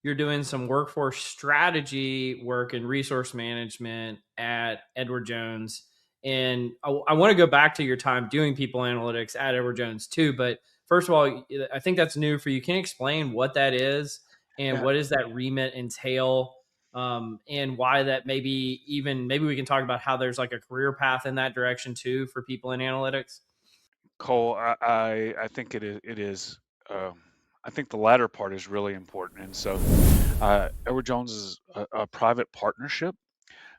you're doing some workforce strategy work and resource management at Edward Jones. And I want to go back to your time doing people analytics at Edward Jones too. But first of all, I think that's new for you. Can you explain what that is and Yeah, what does that remit entail? And why that maybe we can talk about how there's like a career path in that direction too for people in analytics. Cole, I think it is. I think the latter part is really important. And so, Edward Jones is a private partnership.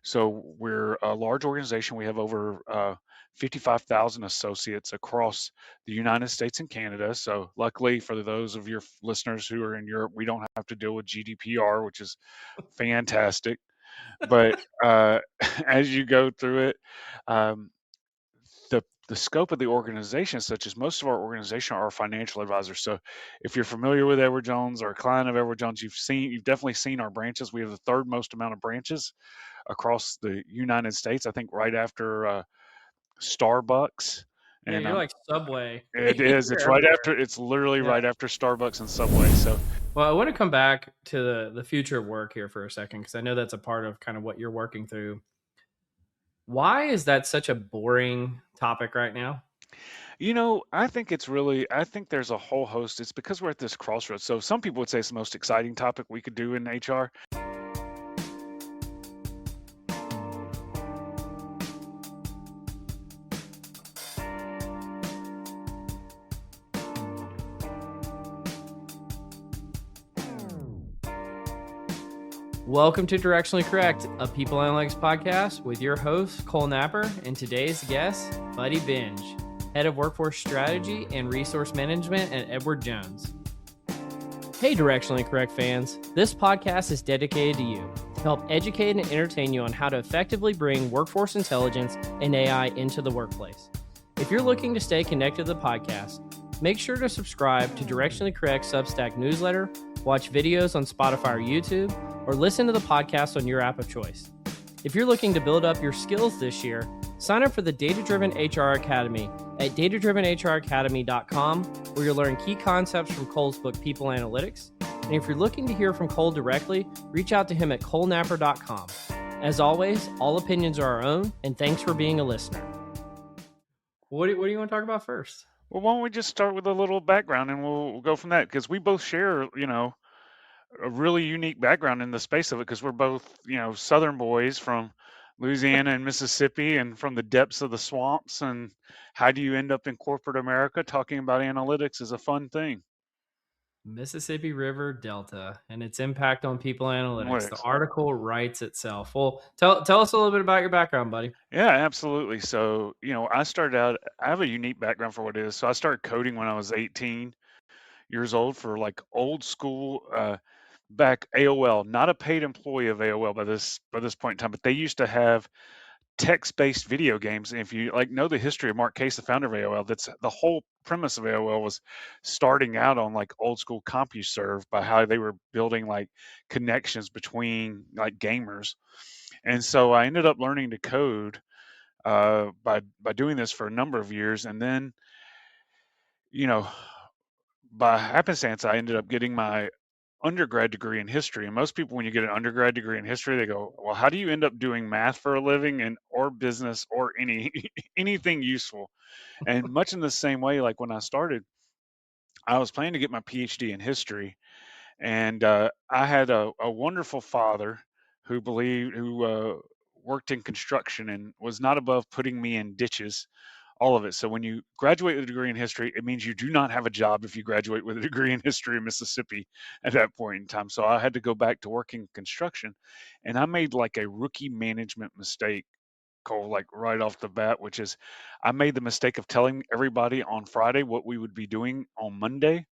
So we're a large organization. We have over 55,000 associates across the United States and Canada. So luckily for those of your listeners who are in Europe, we don't have to deal with GDPR, which is fantastic. But as you go through it, um, the scope of the organization, such as most of our organization are financial advisors. So if you're familiar with Edward Jones or a client of Edward Jones, you've definitely seen our branches. We have the third most amount of branches across the United States. I think right after Starbucks, Yeah, and you're like Subway. it is. It's You're right everywhere. after. It's literally Yeah. right after Starbucks and Subway. So Well, I want to come back to the future of work here for a second because I know that's a part of kind of what you're working through. Why is that such a boring topic right now? I think it's really. I think there's a whole host. It's because we're at this crossroads. So some people would say it's the most exciting topic we could do in HR. Welcome to Directionally Correct, a people analytics podcast with your host, Cole Napper, and today's guest, Buddy Benge, head of workforce strategy and resource management at Edward Jones. Hey, Directionally Correct fans. This podcast is dedicated to you to help educate and entertain you on how to effectively bring workforce intelligence and AI into the workplace. If you're looking to stay connected to the podcast, make sure to subscribe to Directionally Correct Substack newsletter, watch videos on Spotify or YouTube, or listen to the podcast on your app of choice. If you're looking to build up your skills this year, sign up for the Data Driven HR Academy at datadrivenhracademy.com, where you'll learn key concepts from Cole's book, People Analytics. And if you're looking to hear from Cole directly, reach out to him at colenapper.com. As always, all opinions are our own, and thanks for being a listener. What do you want to talk about first? Well, why don't we just start with a little background and we'll go from that because we both share, a really unique background in the space of it because we're both, Southern boys from Louisiana and Mississippi and from the depths of the swamps. And how do you end up in corporate America? Talking about analytics is a fun thing. Mississippi River Delta and its impact on people analytics. The Analytics. article writes itself. Well, tell us a little bit about your background, buddy. Yeah, absolutely. So, I started out, I have a unique background for what it is. So I started coding when I was 18 years old for like old school back AOL, not a paid employee of AOL by this point in time, but they used to have text-based video games. And if you like know the history of Mark Case, the founder of AOL, that's the whole premise of AOL was starting out on like old school CompuServe by how they were building like connections between like gamers. And so I ended up learning to code by doing this for a number of years, and then you know by happenstance I ended up getting my undergrad degree in history. And most people, when you get an undergrad degree in history, they go, well, how do you end up doing math for a living and or business or anything useful? And much in the same way, like when I started, I was planning to get my PhD in history. And I had a wonderful father who worked in construction and was not above putting me in ditches, all of it. So when you graduate with a degree in history, it means you do not have a job if you graduate with a degree in history in Mississippi at that point in time. So I had to go back to working construction, and I made like a rookie management mistake, Cole, like right off the bat, which is I made the mistake of telling everybody on Friday what we would be doing on Monday,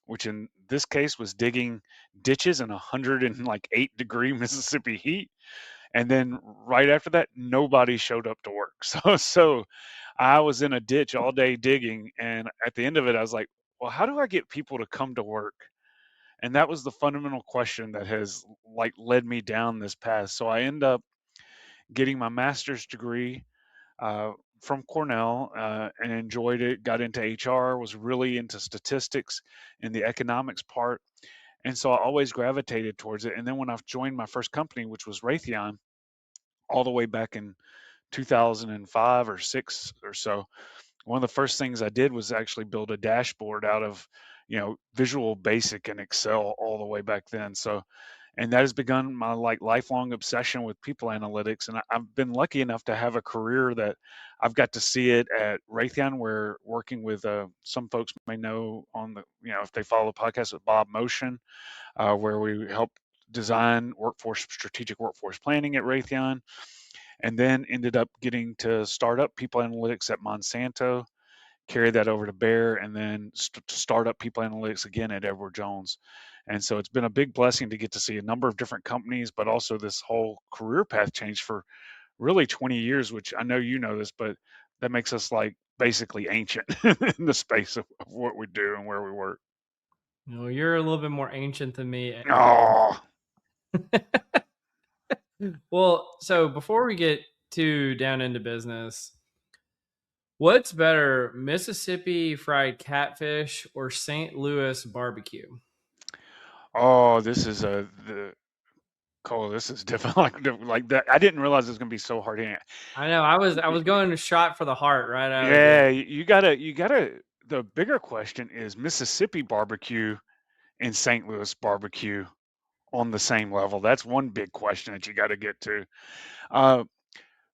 which in this case was digging ditches in 108-degree Mississippi heat. And then right after that, nobody showed up to work. So I was in a ditch all day digging, and at the end of it, I was like, well, how do I get people to come to work? And that was the fundamental question that has like led me down this path. So I end up getting my master's degree uh, from Cornell and enjoyed it. Got into HR, was really into statistics and the economics part. And so I always gravitated towards it. And then when I joined my first company, which was Raytheon, all the way back in 2005 or six or so, one of the first things I did was actually build a dashboard out of, Visual Basic and Excel all the way back then. So, and that has begun my like lifelong obsession with people analytics. And I've been lucky enough to have a career that I've got to see it at Raytheon, where working with some folks may know on the, if they follow the podcast with Bob Motion, where we help design strategic workforce planning at Raytheon, and then ended up getting to start up people analytics at Monsanto, carry that over to Bayer, and then start up people analytics again at Edward Jones. And so it's been a big blessing to get to see a number of different companies, but also this whole career path change for really 20 years, which I know you know this, but that makes us like basically ancient in the space of what we do and where we work. You're a little bit more ancient than me. Oh, Well, so before we get too down into business, what's better, Mississippi fried catfish or St. Louis barbecue? oh, this is Cole, this is different. Like that. I didn't realize it was gonna be so hard. I know I was going a shot for the heart right out of the Yeah, gate. you gotta. The bigger question is Mississippi barbecue and St. Louis barbecue on the same level? That's one big question that you got to get to. Uh,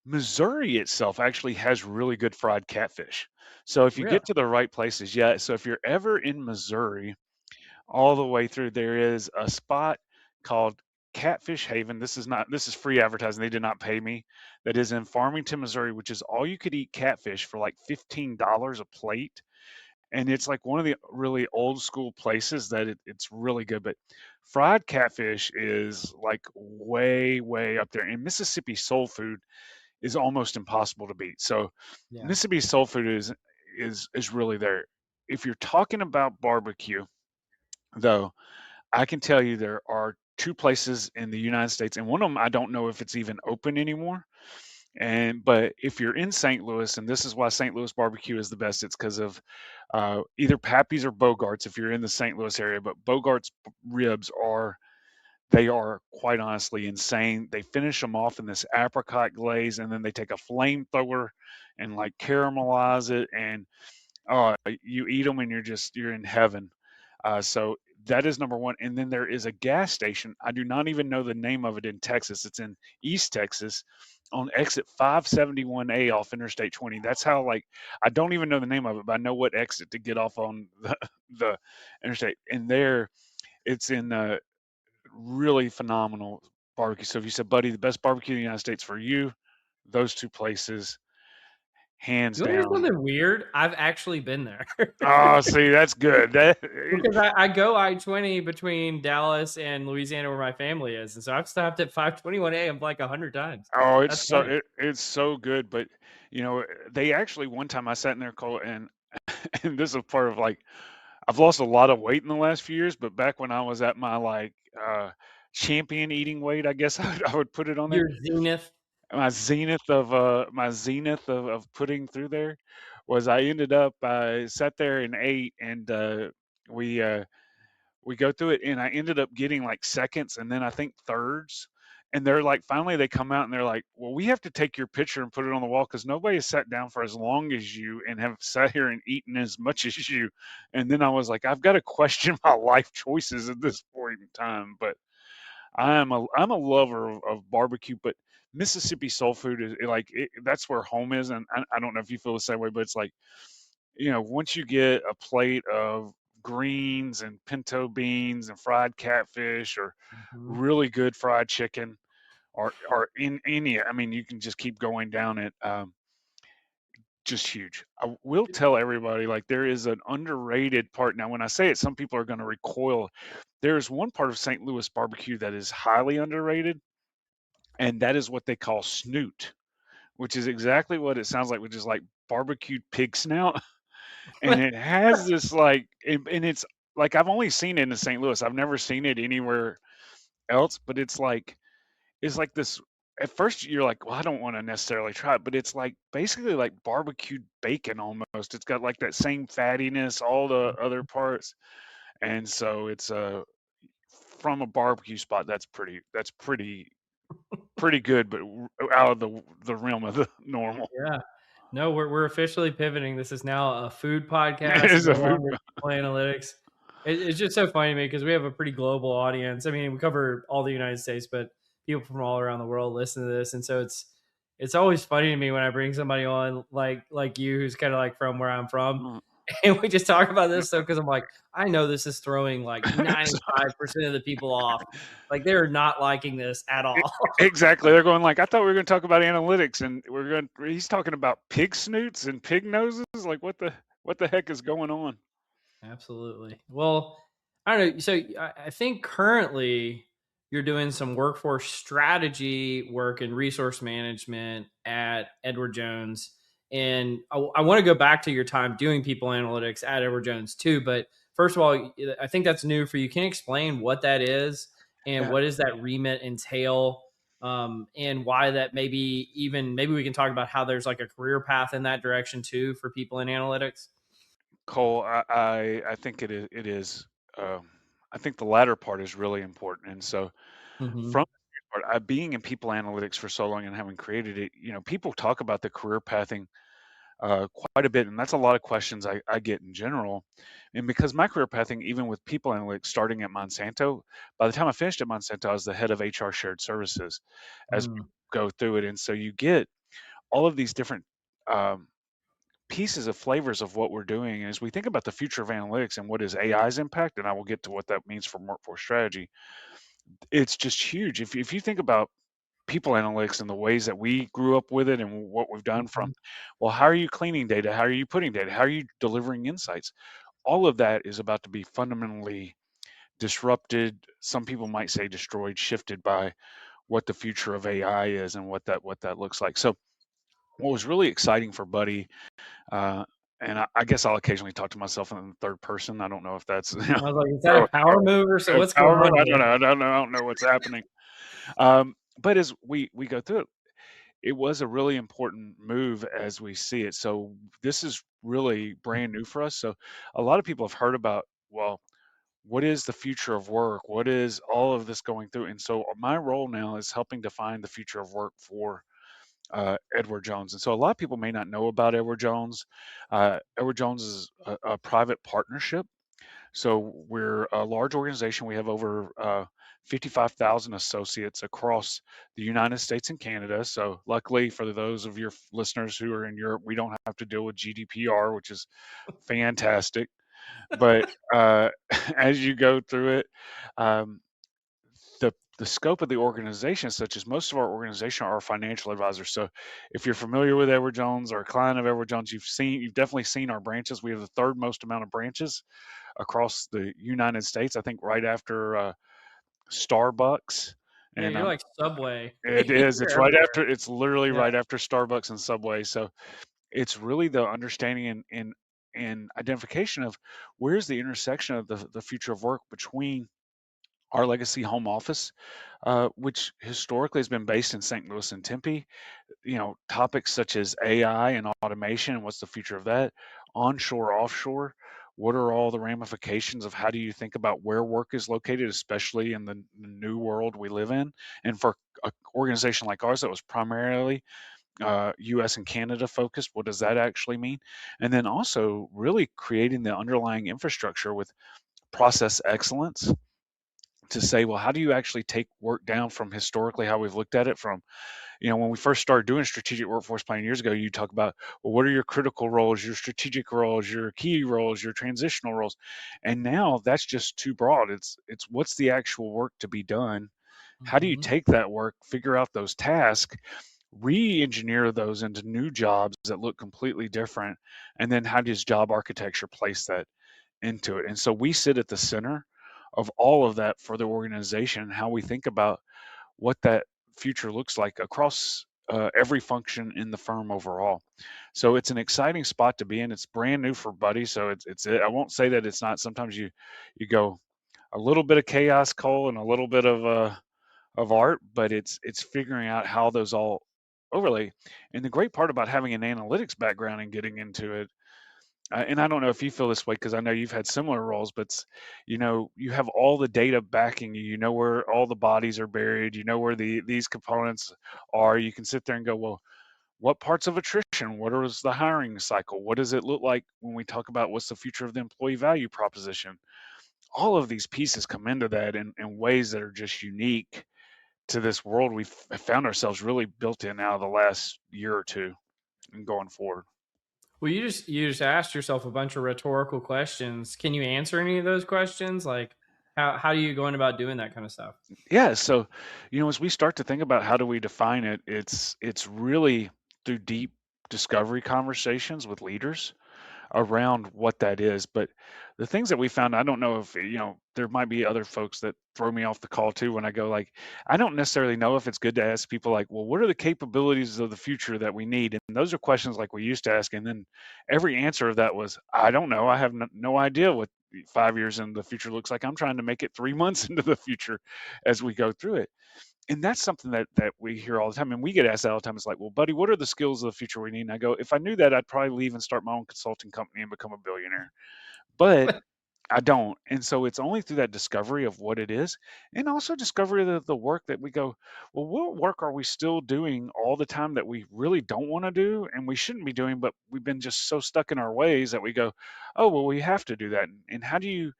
Missouri itself actually has really good fried catfish. So if you Really? get to the right places, yeah. So if you're ever in Missouri, all the way through, there is a spot called Catfish Haven. This is free advertising. They did not pay me. That is in Farmington, Missouri, which is all you could eat catfish for like $15 a plate. And it's like one of the really old school places that it's really good. But fried catfish is like way, way up there. And Mississippi soul food is almost impossible to beat. So Yeah. Mississippi soul food is really there. If you're talking about barbecue, though, I can tell you there are two places in the United States, and one of them I don't know if it's even open anymore. But if you're in St. Louis, and this is why St. Louis barbecue is the best, it's because of either Pappy's or Bogart's if you're in the St. Louis area. But Bogart's ribs are quite honestly insane. They finish them off in this apricot glaze, and then they take a flamethrower and like caramelize it, and you eat them, and you're in heaven. So that is number one. And then there is a gas station. I do not even know the name of it in Texas. It's in East Texas on exit 571A off Interstate 20. That's how, like, I don't even know the name of it, but I know what exit to get off on the interstate. And there, it's in really phenomenal barbecue. So if you said, buddy, the best barbecue in the United States for you, those two places, hands You want to hear down. something weird? I've actually been there. Oh, see, that's good. Because I go I-20 between Dallas and Louisiana where my family is. And so I've stopped at 521 AM like 100 times. Oh, That's funny. it's so good. But they actually one time I sat in there, Cole, and and this is part of like I've lost a lot of weight in the last few years, but back when I was at my like champion eating weight, I guess I would put it on there. Your zenith. My zenith of putting through there was I sat there and ate, and we uh we go through it, and I ended up getting like seconds and then I think thirds. And they're like, finally they come out and they're like, well, we have to take your picture and put it on the wall because nobody has sat down for as long as you and have sat here and eaten as much as you. And then I was like, I've got to question my life choices at this point in time. But I'm a lover of barbecue, but Mississippi soul food is that's where home is. And I don't know if you feel the same way, but it's like, once you get a plate of greens and pinto beans and fried catfish or Mhm. really good fried chicken or in any, I mean, you can just keep going down it. Just huge. I will tell everybody, like, there is an underrated part. Now, when I say it, some people are going to recoil. There's one part of St. Louis barbecue that is highly underrated, and that is what they call snoot, which is exactly what it sounds like, which is like barbecued pig snout. And it has this like, and it's like I've only seen it in St. Louis. I've never seen it anywhere else. But it's like this. At first, you're like, well, I don't want to necessarily try it, but it's like basically like barbecued bacon almost. It's got like that same fattiness, all the other parts, and so it's from a barbecue spot, pretty good, but out of the realm of the normal. Yeah. No, we're officially pivoting. This is now a food It podcast, is no a food. longer people analytics. It's just so funny to me because we have a pretty global audience. I mean, we cover all the United States, but people from all around the world listen to this, and so it's always funny to me when I bring somebody on like you, who's kind of like from where I'm from, Mm. and we just talk about this stuff because I'm like, I know this is throwing like So, 95% of the people off. Like they're not liking this at e- all. exactly. They're going like, I thought we were going to talk about analytics, and he's talking about pig snoots and pig noses. Like, what the heck is going on? Absolutely. Well, I don't know. So I think currently you're doing some workforce strategy work and resource management at Edward Jones. And I want to go back to your time doing people analytics at Edward Jones too. But first of all, I think that's new for you. Can you explain what that is and Yeah, what does that remit entail? And why that maybe we can talk about how there's like a career path in that direction too for people in analytics. Cole, I think it is. Um, I think the latter part is really important, and so Hmm. from the part, being in people analytics for so long and having created it, people talk about the career pathing quite a bit, and that's a lot of questions I get in general. And because my career pathing, even with people analytics, starting at Monsanto, by the time I finished at Monsanto, I was the head of HR shared services as we go through it, and so you get all of these different. Um, Pieces of flavors of what we're doing as we think about the future of analytics and what is AI's impact, and I will get to what that means for workforce strategy. It's just huge. If you think about people analytics and the ways that we grew up with it and what we've done from, Mhm. well, how are you cleaning data? How are you putting data? How are you delivering insights? All of that is about to be fundamentally disrupted. Some people might say destroyed, shifted by what the future of AI is and what that looks like. So what was really exciting for Buddy, uh, and I guess I'll occasionally talk to myself in the third person. I don't know if that's I was like, is that a throw power move or so? a What's going power move. on I here? don't know. I don't know what's happening. But as we go through it, it was a really important move as we see it. So this is really brand new for us. So a lot of people have heard about, well, what is the future of work? What is all of this going through? And so my role now is helping define the future of work for Edward Jones. And so a lot of people may not know about Edward Jones. Edward Jones is a private partnership. So we're a large organization. We have over 55,000 associates across the United States and Canada. So luckily for those of your listeners who are in Europe, we don't have to deal with GDPR, which is fantastic. But as you go through it, um, the scope of the organization, such as most of our organization are financial advisors. So if you're familiar with Edward Jones or a client of Edward Jones, you've definitely seen our branches. We have the third most amount of branches across the United States. I think right after Starbucks, Yeah, and you're like Subway. it is. It's You're right everywhere. after. It's literally Yeah. right after Starbucks and Subway. So it's really the understanding and identification of where's the intersection of the future of work between our legacy home office, which historically has been based in St. Louis and Tempe. Topics such as AI and automation and what's the future of that, onshore, offshore. What are all the ramifications of how do you think about where work is located, especially in the new world we live in? And for an organization like ours that was primarily US and Canada focused, what does that actually mean? And then also really creating the underlying infrastructure with process excellence to say, well, how do you actually take work down from historically how we've looked at it from, when we first started doing strategic workforce planning years ago, you talk about, well, what are your critical roles, your strategic roles, your key roles, your transitional roles, and now that's just too broad. It's what's the actual work to be done? How do you Hmm. take that work, figure out those tasks, re-engineer those into new jobs that look completely different, and then how does job architecture place that into it? And so we sit at the center of all of that for the organization and how we think about what that future looks like across every function in the firm overall. So it's an exciting spot to be in. It's brand new for Buddy, so I won't say that it's not. Sometimes you go a little bit of chaos, Cole, and a little bit of art, but it's figuring out how those all overlay. And the great part about having an analytics background and getting into it And I don't know if you feel this way because I know you've had similar roles, but you have all the data backing you. You know where all the bodies are buried. You know where these components are. You can sit there and go, well, what parts of attrition? What is the hiring cycle? What does it look like when we talk about what's the future of the employee value proposition? All of these pieces come into that in ways that are just unique to this world we've found ourselves really built in now the last year or two and going forward. Well, you just asked yourself a bunch of rhetorical questions. Can you answer any of those questions? Like, how are you going about doing that kind of stuff? Yeah, so as we start to think about how do we define it, it's really through deep discovery conversations with leaders around what that is. But the things that we found, I don't know if, there might be other folks that throw me off the call too when I go like, I don't necessarily know if it's good to ask people like, well, what are the capabilities of the future that we need? And those are questions like we used to ask. And then every answer of that was, I don't know. I have no idea what 5 years in the future looks like. I'm trying to make it 3 months into the future as we go through it. And that's something that we hear all the time, and we get asked that all the time. It's like, well, buddy, what are the skills of the future we need? And I go, if I knew that, I'd probably leave and start my own consulting company and become a billionaire. But I don't. And so it's only through that discovery of what it is, and also discovery of the work that we go, well, what work are we still doing all the time that we really don't want to do and we shouldn't be doing, but we've been just so stuck in our ways that we go, oh, well, we have to do that. And how do you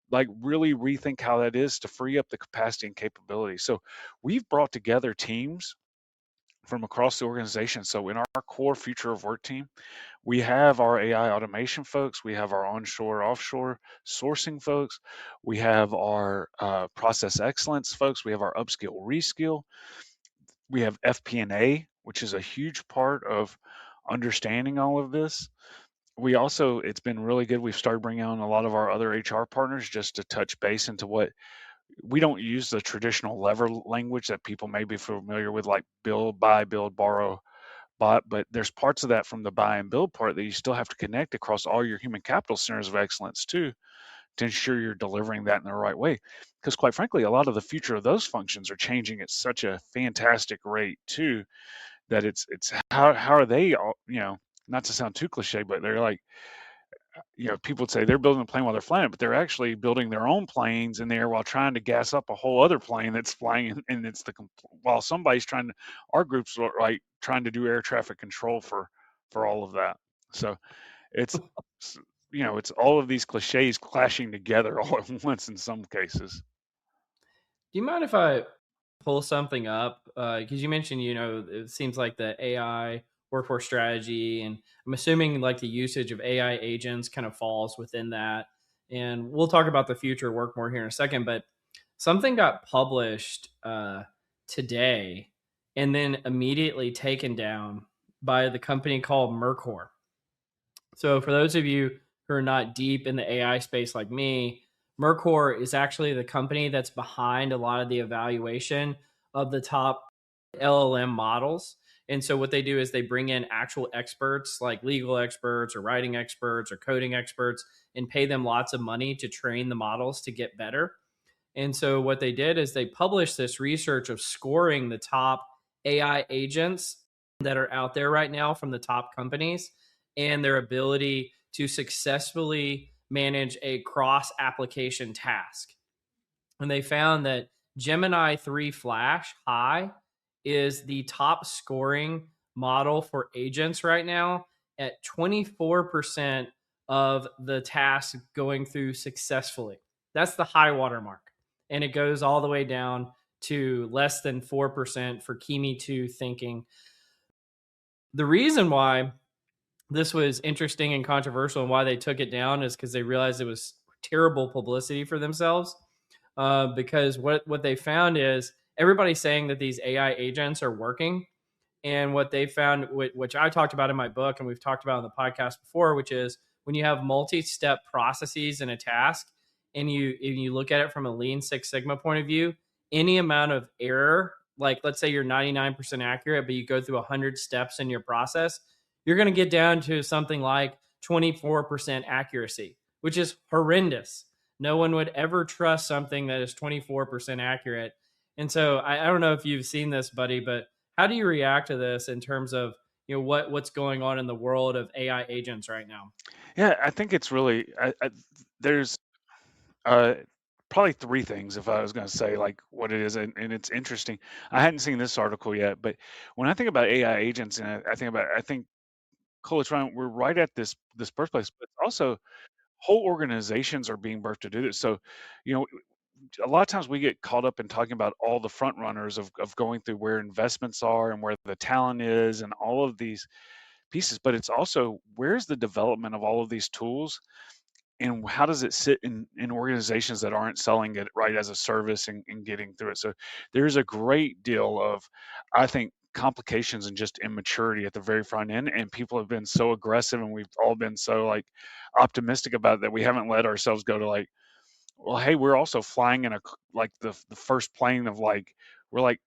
like really rethink how that is to free up the capacity and capability? So we've brought together teams from across the organization. So in our core future of work team, we have our AI automation folks, we have our onshore, offshore sourcing folks, we have our process excellence folks, we have our upskill, reskill, we have FP&A, which is a huge part of understanding all of this. We also, it's been really good. We've started bringing on a lot of our other HR partners just to touch base into what we don't use the traditional lever language that people may be familiar with, like build, buy, build, borrow, but there's parts of that from the buy and build part that you still have to connect across all your human capital centers of excellence too, to ensure you're delivering that in the right way. Because quite frankly, a lot of the future of those functions are changing at such a fantastic rate too, that it's how are they all, not to sound too cliche, but they're like, people would say they're building a plane while they're flying it, but they're actually building their own planes in the air while trying to gas up a whole other plane that's flying. And it's while somebody's trying to, our groups are like trying to do air traffic control for all of that. So it's, it's all of these cliches clashing together all at once in some cases. Do you mind if I pull something up? Because you mentioned, it seems like the AI workforce strategy, and I'm assuming like the usage of AI agents kind of falls within that. And we'll talk about the future of work more here in a second. But something got published today and then immediately taken down by the company called Mercor. So for those of you who are not deep in the AI space like me, Mercor is actually the company that's behind a lot of the evaluation of the top LLM models. And so what they do is they bring in actual experts like legal experts or writing experts or coding experts and pay them lots of money to train the models to get better. And so what they did is they published this research of scoring the top AI agents that are out there right now from the top companies and their ability to successfully manage a cross application task. And they found that Gemini 3 Flash High is the top scoring model for agents right now at 24% of the tasks going through successfully. That's the high water mark. And it goes all the way down to less than 4% for Kimi 2 thinking. The reason why this was interesting and controversial and why they took it down is because they realized it was terrible publicity for themselves. Because what they found is everybody's saying that these AI agents are working. And what they found, which I talked about in my book and we've talked about on the podcast before, which is when you have multi-step processes in a task and you look at it from a Lean Six Sigma point of view, any amount of error, like let's say you're 99% accurate, but you go through 100 steps in your process, you're going to get down to something like 24% accuracy, which is horrendous. No one would ever trust something that is 24% accurate. And so I don't know if you've seen this, buddy, but how do you react to this in terms of, what's going on in the world of AI agents right now? Yeah, I think it's really there's uh, probably three things if I was going to say like what it is, and it's interesting. I hadn't seen this article yet, but when I think about AI agents, and I think Cole, it's right, we're right at this birthplace, but also whole organizations are being birthed to do this. So, you know, a lot of times we get caught up in talking about all the front runners of going through where investments are and where the talent is and all of these pieces, but it's also where's the development of all of these tools and how does it sit in organizations that aren't selling it right as a service and getting through it. So there's a great deal of, I think, complications and just immaturity at the very front end, and people have been so aggressive and we've all been so like optimistic about it that we haven't let ourselves go to like, well, hey, we're also flying in like the first plane of like, we're like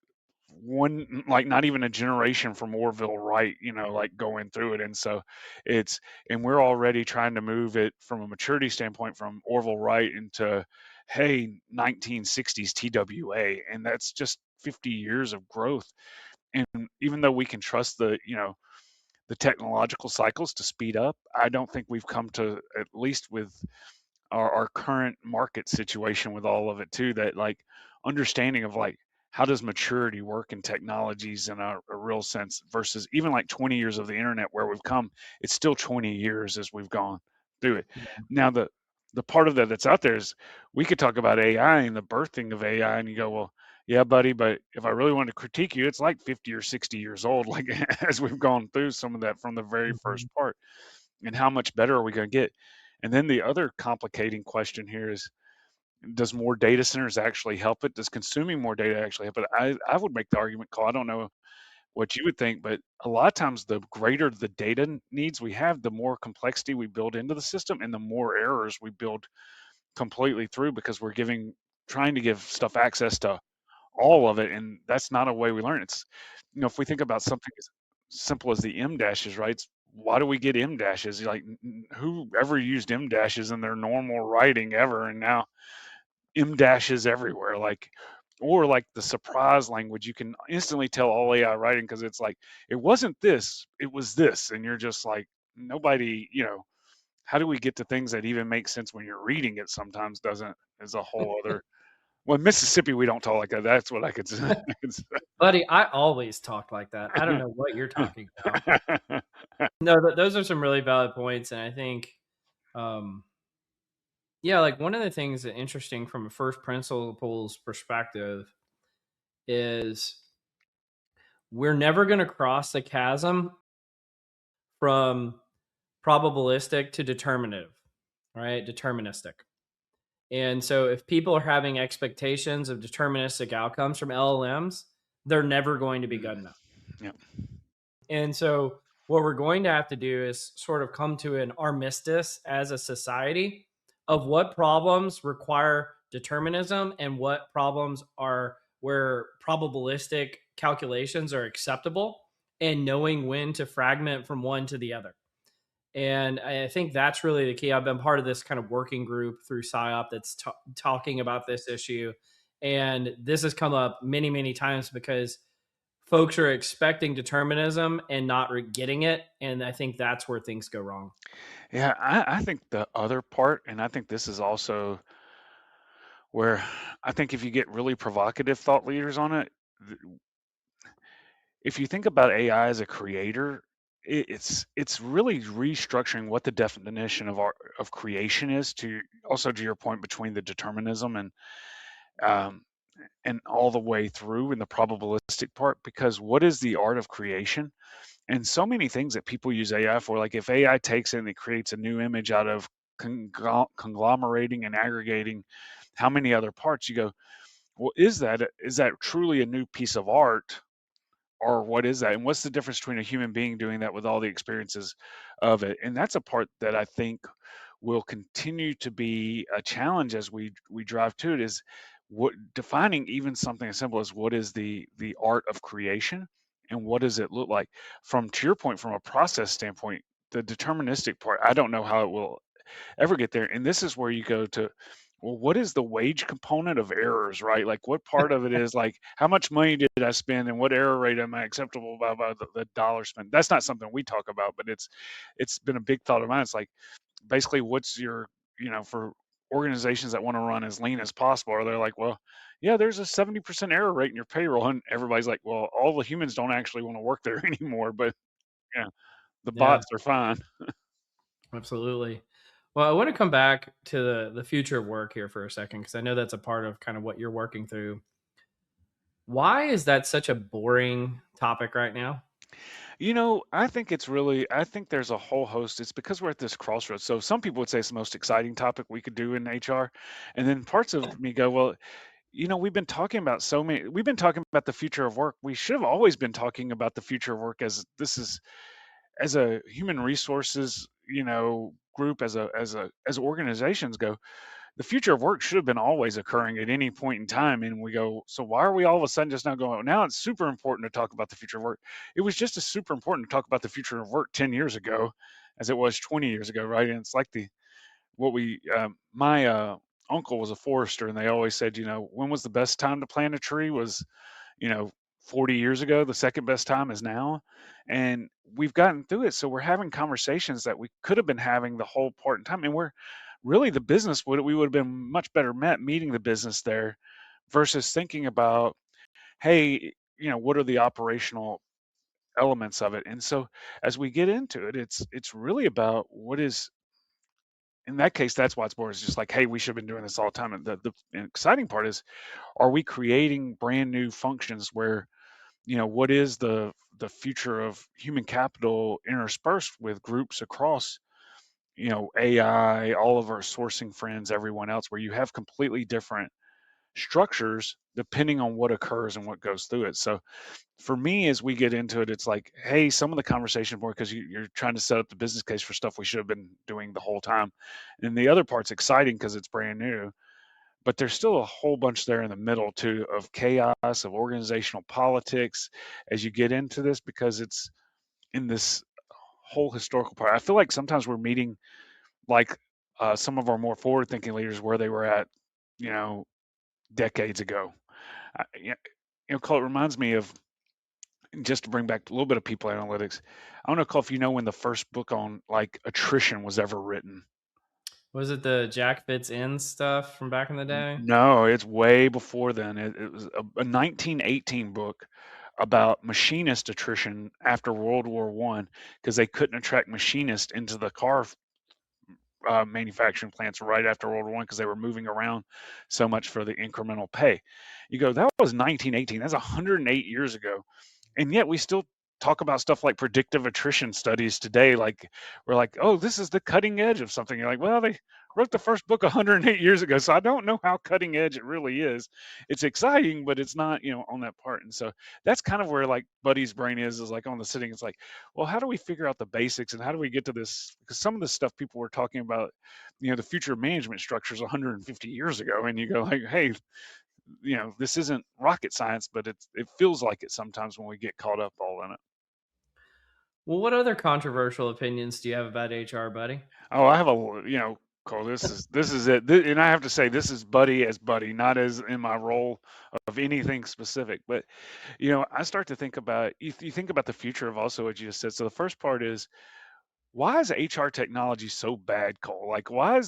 one, like not even a generation from Orville Wright, like going through it. And so it's, and we're already trying to move it from a maturity standpoint from Orville Wright into, hey, 1960s TWA. And that's just 50 years of growth. And even though we can trust the technological cycles to speed up, I don't think we've come to, at least with our current market situation with all of it too, that like understanding of like how does maturity work in technologies in a real sense versus even like 20 years of the internet where we've come, it's still 20 years as we've gone through it. Now the part of that that's out there is we could talk about AI and the birthing of AI and you go, well, yeah, buddy, but if I really wanted to critique you, it's like 50 or 60 years old, like as we've gone through some of that from the very first Mhm. part. And how much better are we going to get? And then the other complicating question here is, does more data centers actually help it? Does consuming more data actually help it? I would make the argument, call. I don't know what you would think, but a lot of times the greater the data needs we have, the more complexity we build into the system and the more errors we build completely through because we're trying to give stuff access to all of it. And that's not a way we learn. It's, if we think about something as simple as the M dashes, right? Why do we get M dashes? Like, who ever used M dashes in their normal writing ever? And now M dashes everywhere. Like, or like the surprise language, you can instantly tell all AI writing because it's like, it wasn't this, it was this. And you're just like, nobody, how do we get to things that even make sense when you're reading it sometimes doesn't, is a whole other. Well, in Mississippi, we don't talk like that. That's what I could say. Buddy, I always talk like that. I don't know what you're talking about. No, those are some really valid points, and I think, um, yeah, like one of the things that interesting from a first principles perspective is we're never going to cross the chasm from probabilistic to determinative, right? Deterministic. And so if people are having expectations of deterministic outcomes from LLMs, they're never going to be good enough. Yep. And so what we're going to have to do is sort of come to an armistice as a society of what problems require determinism and what problems are where probabilistic calculations are acceptable, and knowing when to fragment from one to the other. And I think that's really the key. I've been part of this kind of working group through PsyOp that's talking about this issue. And this has come up many, many times because folks are expecting determinism and not getting it. And I think that's where things go wrong. Yeah, I think the other part, and I think this is also where I think if you get really provocative thought leaders on it, th- if you think about AI as a creator, it's really restructuring what the definition of creation is to also to your point between the determinism um, and all the way through in the probabilistic part, because what is the art of creation? And so many things that people use AI for, like if AI takes it and it creates a new image out of conglomerating and aggregating how many other parts, you go, well, is that truly a new piece of art, or what is that? And what's the difference between a human being doing that with all the experiences of it? And that's a part that I think will continue to be a challenge as we drive to it, is what defining even something as simple as what is the art of creation and what does it look like from, to your point, from a process standpoint. The deterministic part, I don't know how it will ever get there. And this is where you go to well, what is the wage component of errors, right? Like, what part of it is like, how much money did I spend, and what error rate am I acceptable by the dollar spent? That's not something we talk about, but it's been a big thought of mine. It's like basically, what's your for organizations that want to run as lean as possible, are they like, well, yeah, there's a 70% error rate in your payroll, and everybody's like, well, all the humans don't actually want to work there anymore, but yeah, the Yeah, bots are fine. absolutely. Well, I want to come back to the future of work here for a second because I know that's a part of kind of what you're working through. Why is that such a boring topic right now? I think I think there's a whole host. It's because we're at this crossroads. So some people would say it's the most exciting topic we could do in HR. And then parts of me go, well, we've been talking about the future of work. We should have always been talking about the future of work as a human resources, group, as organizations go, the future of work should have been always occurring at any point in time. And we go, so why are we all of a sudden just now going, "Oh, now it's super important to talk about the future of work?" It was just as super important to talk about the future of work 10 years ago as it was 20 years ago, right? And it's like my uncle was a forester, and they always said, when was the best time to plant a tree was, you know, 40 years ago. The second best time is now. And we've gotten through it. So we're having conversations that we could have been having the whole part in time. And we're really the business we would have been much better met meeting the business there versus thinking about, hey, what are the operational elements of it? And so as we get into it, it's really about what is in that case, that's why it's boring. It's just like, hey, we should have been doing this all the time. And the exciting part is, are we creating brand new functions where what is the future of human capital interspersed with groups across AI, all of our sourcing friends, everyone else, where you have completely different structures depending on what occurs and what goes through it. So for me, as we get into it, it's like, hey, some of the conversation more because you're trying to set up the business case for stuff we should have been doing the whole time, and the other part's exciting because it's brand new, but there's still a whole bunch there in the middle too of chaos, of organizational politics as you get into this, because it's in this whole historical part. I feel like sometimes we're meeting like some of our more forward thinking leaders where they were at, you know, decades ago. Cole, it reminds me of, just to bring back a little bit of people analytics. I don't know, Cole, if you know when the first book on like attrition was ever written. Was it the Jack Fitz in stuff from back in the day? No, it's way before then. It was a 1918 book about machinist attrition after World War One because they couldn't attract machinists into the car manufacturing plants right after World War One because they were moving around so much for the incremental pay. You go, that was 1918. That's 108 years ago, and yet we still talk about stuff like predictive attrition studies today. Like we're like, oh, this is the cutting edge of something. You're like, well, they wrote the first book 108 years ago, so I don't know how cutting edge it really is. It's exciting, but it's not, on that part. And so that's kind of where like Buddy's brain is like on the sitting. It's like, well, how do we figure out the basics and how do we get to this? Because some of the stuff people were talking about, the future management structures 150 years ago, and you go like, hey, this isn't rocket science, but it feels like it sometimes when we get caught up all in it. Well, what other controversial opinions do you have about HR, buddy? Oh, I have Cole, this is it. And I have to say, this is Buddy as Buddy, not as in my role of anything specific. But I start to think about you think about the future of also what you just said. So the first part is, why is HR technology so bad, Cole? Like, why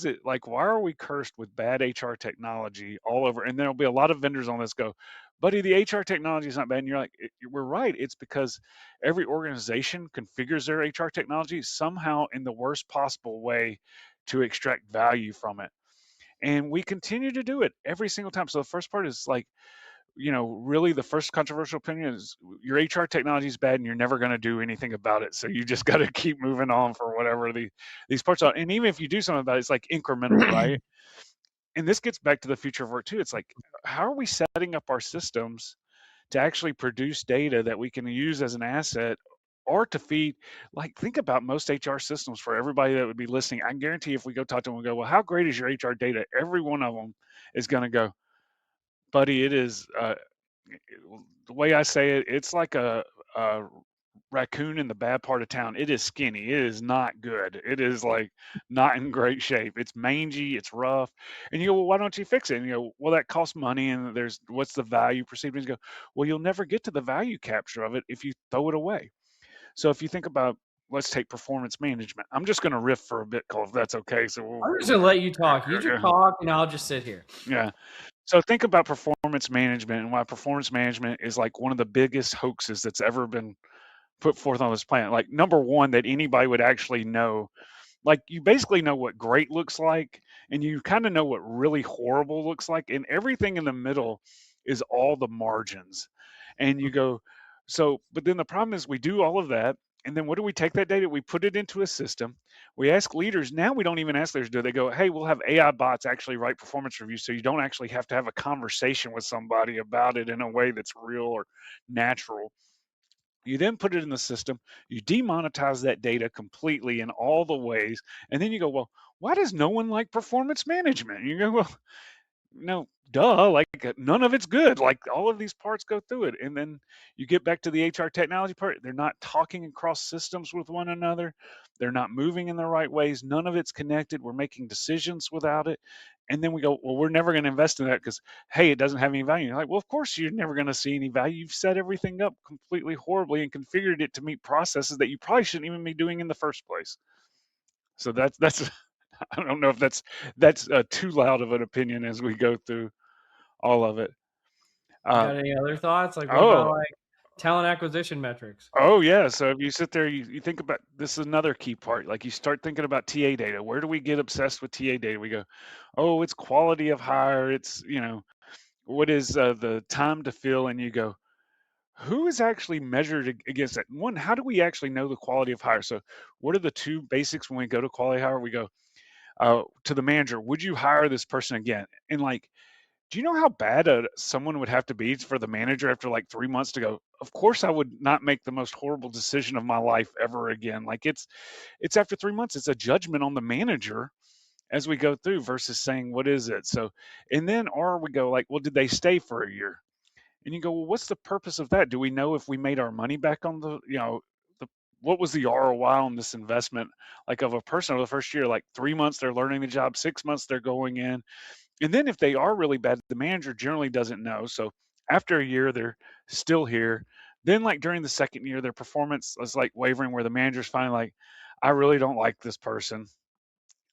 are we cursed with bad HR technology all over? And there'll be a lot of vendors on this go, buddy, the HR technology is not bad. And you're like, we're right. It's because every organization configures their HR technology somehow in the worst possible way to extract value from it. And we continue to do it every single time. So the first part is like, really the first controversial opinion is your HR technology is bad and you're never going to do anything about it. So you just got to keep moving on for whatever these parts are. And even if you do something about it, it's like incremental, right? And this gets back to the future of work too. It's like, how are we setting up our systems to actually produce data that we can use as an asset or to feed? Like, think about most HR systems for everybody that would be listening. I can guarantee if we go talk to them and go, well, how great is your HR data? Every one of them is going to go, buddy, it is the way I say it, it's like a raccoon in the bad part of town. It is skinny. It is not good. It is like not in great shape. It's mangy. It's rough. And you go, well, why don't you fix it? And you go, well, that costs money. And there's what's the value perceived? And you go, well, you'll never get to the value capture of it if you throw it away. So if you think about, let's take performance management. I'm just going to riff for a bit, Cole, if that's okay. So I'm just gonna let you talk. You just talk, and I'll just sit here. yeah. So think about performance management and why performance management is like one of the biggest hoaxes that's ever been put forth on this planet. Like number one, that anybody would actually know. Like you basically know what great looks like, and you kind of know what really horrible looks like, and everything in the middle is all the margins. And you go, so, but then the problem is we do all of that, and then what do we take that data? We put it into a system. We ask leaders. Now we don't even ask leaders, do they go, hey, we'll have AI bots actually write performance reviews so you don't actually have to have a conversation with somebody about it in a way that's real or natural. You then put it in the system, you demonetize that data completely in all the ways, and then you go, well, why does no one like performance management? You go, well, no, duh, like none of it's good. Like all of these parts go through it. And then you get back to the HR technology part. They're not talking across systems with one another. They're not moving in the right ways. None of it's connected. We're making decisions without it. And then we go, well, we're never going to invest in that because, hey, it doesn't have any value. You're like, well, of course you're never going to see any value. You've set everything up completely horribly and configured it to meet processes that you probably shouldn't even be doing in the first place. So that's I don't know if that's too loud of an opinion as we go through all of it. Got any other thoughts? Like, what about Oh, like talent acquisition metrics? oh yeah. So if you sit there, you think about this is another key part. Like you start thinking about TA data. Where do we get obsessed with TA data? We go, oh, it's quality of hire. It's what is the time to fill, and you go, who is actually measured against that? One, how do we actually know the quality of hire? So what are the two basics when we go to quality hire? We go to the manager. Would you hire this person again? And like, do you know how bad someone would have to be for the manager after like 3 months to go, of course I would not make the most horrible decision of my life ever again. Like it's after 3 months, it's a judgment on the manager as we go through versus saying, what is it? So, and then, or we go like, well, did they stay for a year? And you go, well, what's the purpose of that? Do we know if we made our money back on the, what was the ROI on this investment? Like of a person over the first year, like 3 months, they're learning the job, 6 months, they're going in. And then if they are really bad, the manager generally doesn't know. So after a year, they're still here. Then like during the second year, their performance is like wavering where the manager's finally like, I really don't like this person.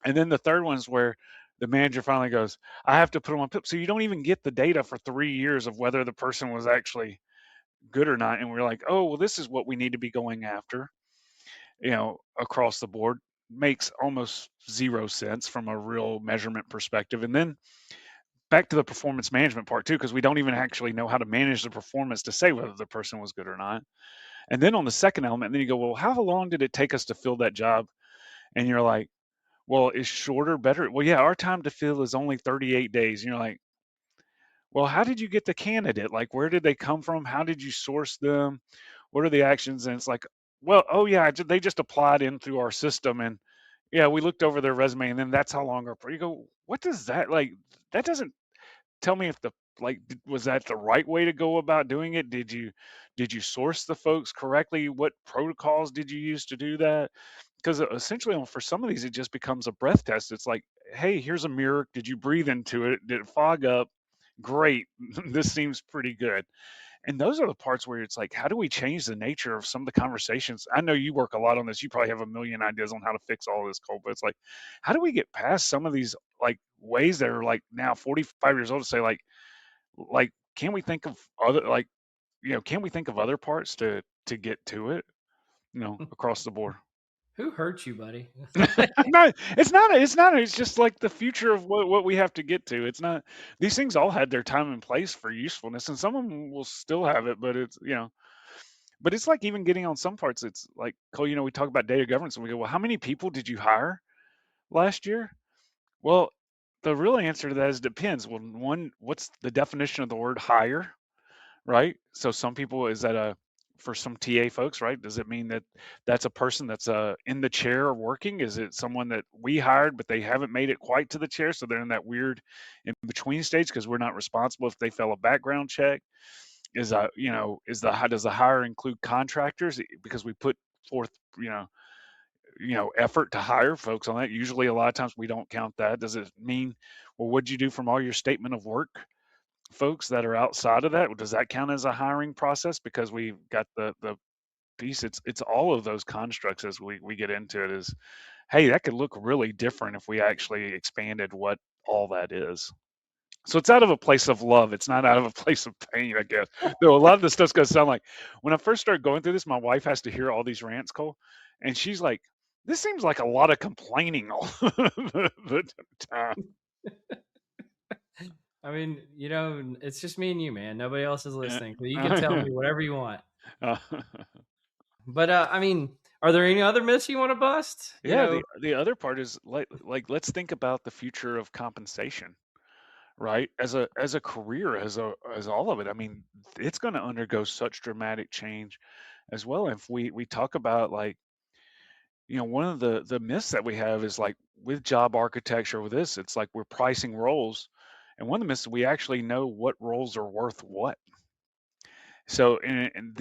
And then the third one's where the manager finally goes, I have to put them on PIP. So you don't even get the data for 3 years of whether the person was actually good or not. And we're like, oh, well, this is what we need to be going after, across the board. Makes almost zero sense from a real measurement perspective. And then back to the performance management part too, because we don't even actually know how to manage the performance to say whether the person was good or not. And then on the second element, then you go, well, how long did it take us to fill that job? And you're like, well, is shorter better? Well, yeah, our time to fill is only 38 days. And you're like, well, how did you get the candidate? Like, where did they come from? How did you source them? What are the actions? And it's like, well, oh yeah, they just applied in through our system, and yeah, we looked over their resume, and then that's how long our. You go, what does that like? That doesn't tell me if was that the right way to go about doing it? Did you source the folks correctly? What protocols did you use to do that? Because essentially for some of these it just becomes a breath test. It's like, hey, here's a mirror. Did you breathe into it? Did it fog up? Great. This seems pretty good. And those are the parts where it's like, how do we change the nature of some of the conversations? I know you work a lot on this. You probably have a million ideas on how to fix all this, Cole, but it's like, how do we get past some of these like ways that are like now 45 years old to say like, can we think of other can we think of other parts to get to it, across the board? Who hurt you, buddy? No, it's not. It's just like the future of what we have to get to. It's not. These things all had their time and place for usefulness, and some of them will still have it. But but it's like even getting on some parts. It's like, Cole, we talk about data governance, and we go, well, how many people did you hire last year? Well, the real answer to that is depends. Well, one, what's the definition of the word hire? Right? So some people, is that for some TA folks, right? Does it mean that that's a person that's in the chair working? Is it someone that we hired, but they haven't made it quite to the chair? So they're in that weird in between stage because we're not responsible if they fail a background check. how does the hire include contractors? Because we put forth, effort to hire folks on that. Usually, a lot of times we don't count that. Does it mean, well, what'd you do from all your statement of work folks that are outside of that? Does that count as a hiring process? Because we've got the piece. It's all of those constructs as we get into it. Is, hey, that could look really different if we actually expanded what all that is. So it's out of a place of love. It's not out of a place of pain, I guess. Though a lot of the stuff's gonna sound like, when I first started going through this, my wife has to hear all these rants, Cole, and she's like, "This seems like a lot of complaining all the time." I mean, it's just me and you, man. Nobody else is Yeah. listening, so you can tell me whatever you want. Uh, But I mean, are there any other myths you want to bust? yeah, the other part is like let's think about the future of compensation, right? As a career, as all of it. I mean, it's going to undergo such dramatic change as well. If we talk about, like, one of the myths that we have is, like, with job architecture, with this, it's like we're pricing roles, and one of the myths, we actually know what roles are worth what. So, and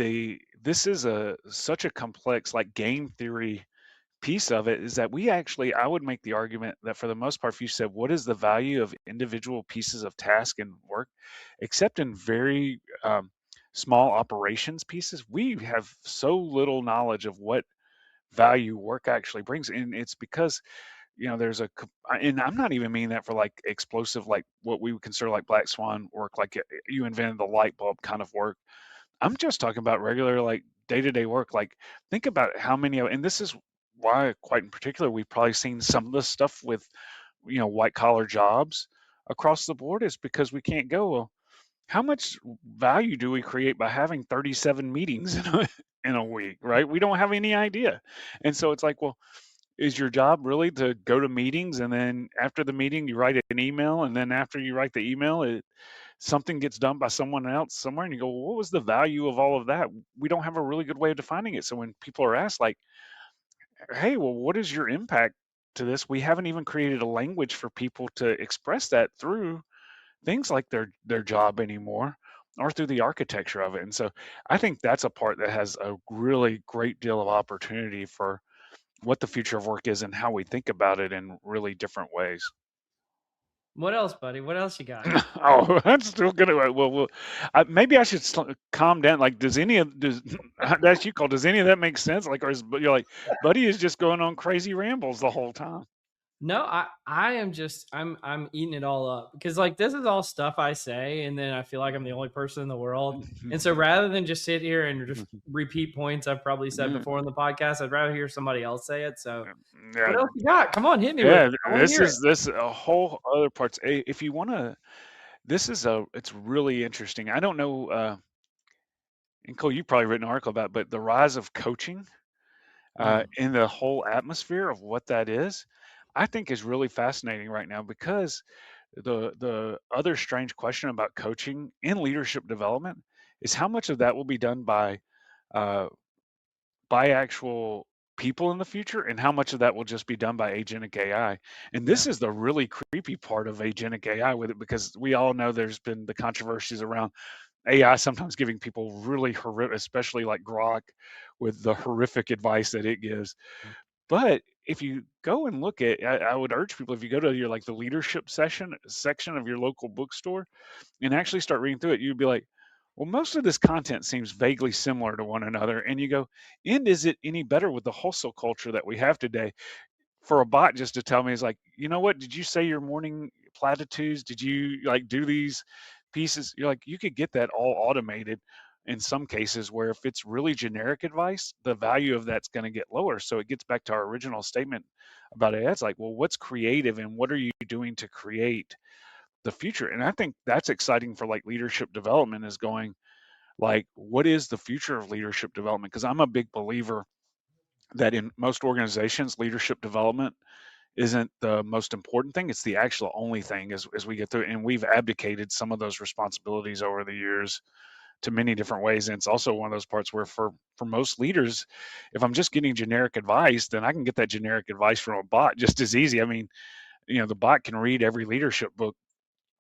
this is such a complex, like, game theory piece of it, is that I would make the argument that, for the most part, if you said, what is the value of individual pieces of task and work, except in very small operations pieces, we have so little knowledge of what value work actually brings. And it's because, there's and I'm not even meaning that for, like, explosive, like what we would consider like black swan work, like you invented the light bulb kind of work. I'm just talking about regular, like, day-to-day work. Like, think about how many and this is why, quite in particular, we've probably seen some of this stuff with, white collar jobs across the board, is because we can't go, well, how much value do we create by having 37 meetings in a week, right? We don't have any idea. And so it's like, well, is your job really to go to meetings, and then after the meeting you write an email, and then after you write the email, something gets done by someone else somewhere, and you go, well, what was the value of all of that? We don't have a really good way of defining it. So when people are asked, like, hey, well, what is your impact to this? We haven't even created a language for people to express that through things like their job anymore, or through the architecture of it. And so I think that's a part that has a really great deal of opportunity for what the future of work is and how we think about it in really different ways. What else, buddy? What else you got? Oh, that's still good. Well, maybe I should calm down. Like, does that's you call? Does any of that make sense? Like, or you're like, Buddy is just going on crazy rambles the whole time. No, I am just I'm eating it all up, because, like, this is all stuff I say, and then I feel like I'm the only person in the world. And so rather than just sit here and just repeat points I've probably said before in the podcast, I'd rather hear somebody else say it. So Yeah, what else you got? Come on, hit me with yeah. it. I want to hear it. This a whole other parts. If you want to, it's really interesting. I don't know, and Cole, you probably written an article about, but the rise of coaching in the whole atmosphere of what that is, I think is really fascinating right now, because the other strange question about coaching in leadership development is how much of that will be done uh, by actual people in the future, and how much of that will just be done by agentic AI. And Yeah. this is the really creepy part of agentic AI with it, because we all know there's been the controversies around AI sometimes giving people really horrific, especially like Grok, with the horrific advice that it gives. But if you go and look at, I would urge people, if you go to your, like, the leadership section of your local bookstore, and actually start reading through it, you'd be like, well, most of this content seems vaguely similar to one another. And you go, and is it any better with the hustle culture that we have today? For a bot just to tell me, is like, you know what, did you say your morning platitudes? Did you, like, do these pieces? You're like, you could get that all automated in some cases, where if it's really generic advice, the value of that's going to get lower. So it gets back to our original statement about it. It's like, well, what's creative, and what are you doing to create the future? And I think that's exciting for, like, leadership development, is going, like, what is the future of leadership development? Because I'm a big believer that in most organizations, leadership development isn't the most important thing. It's the actual only thing as we get through it. And we've abdicated some of those responsibilities over the years to many different ways. And it's also one of those parts where, for most leaders, if I'm just getting generic advice, then I can get that generic advice from a bot just as easy. I mean, the bot can read every leadership book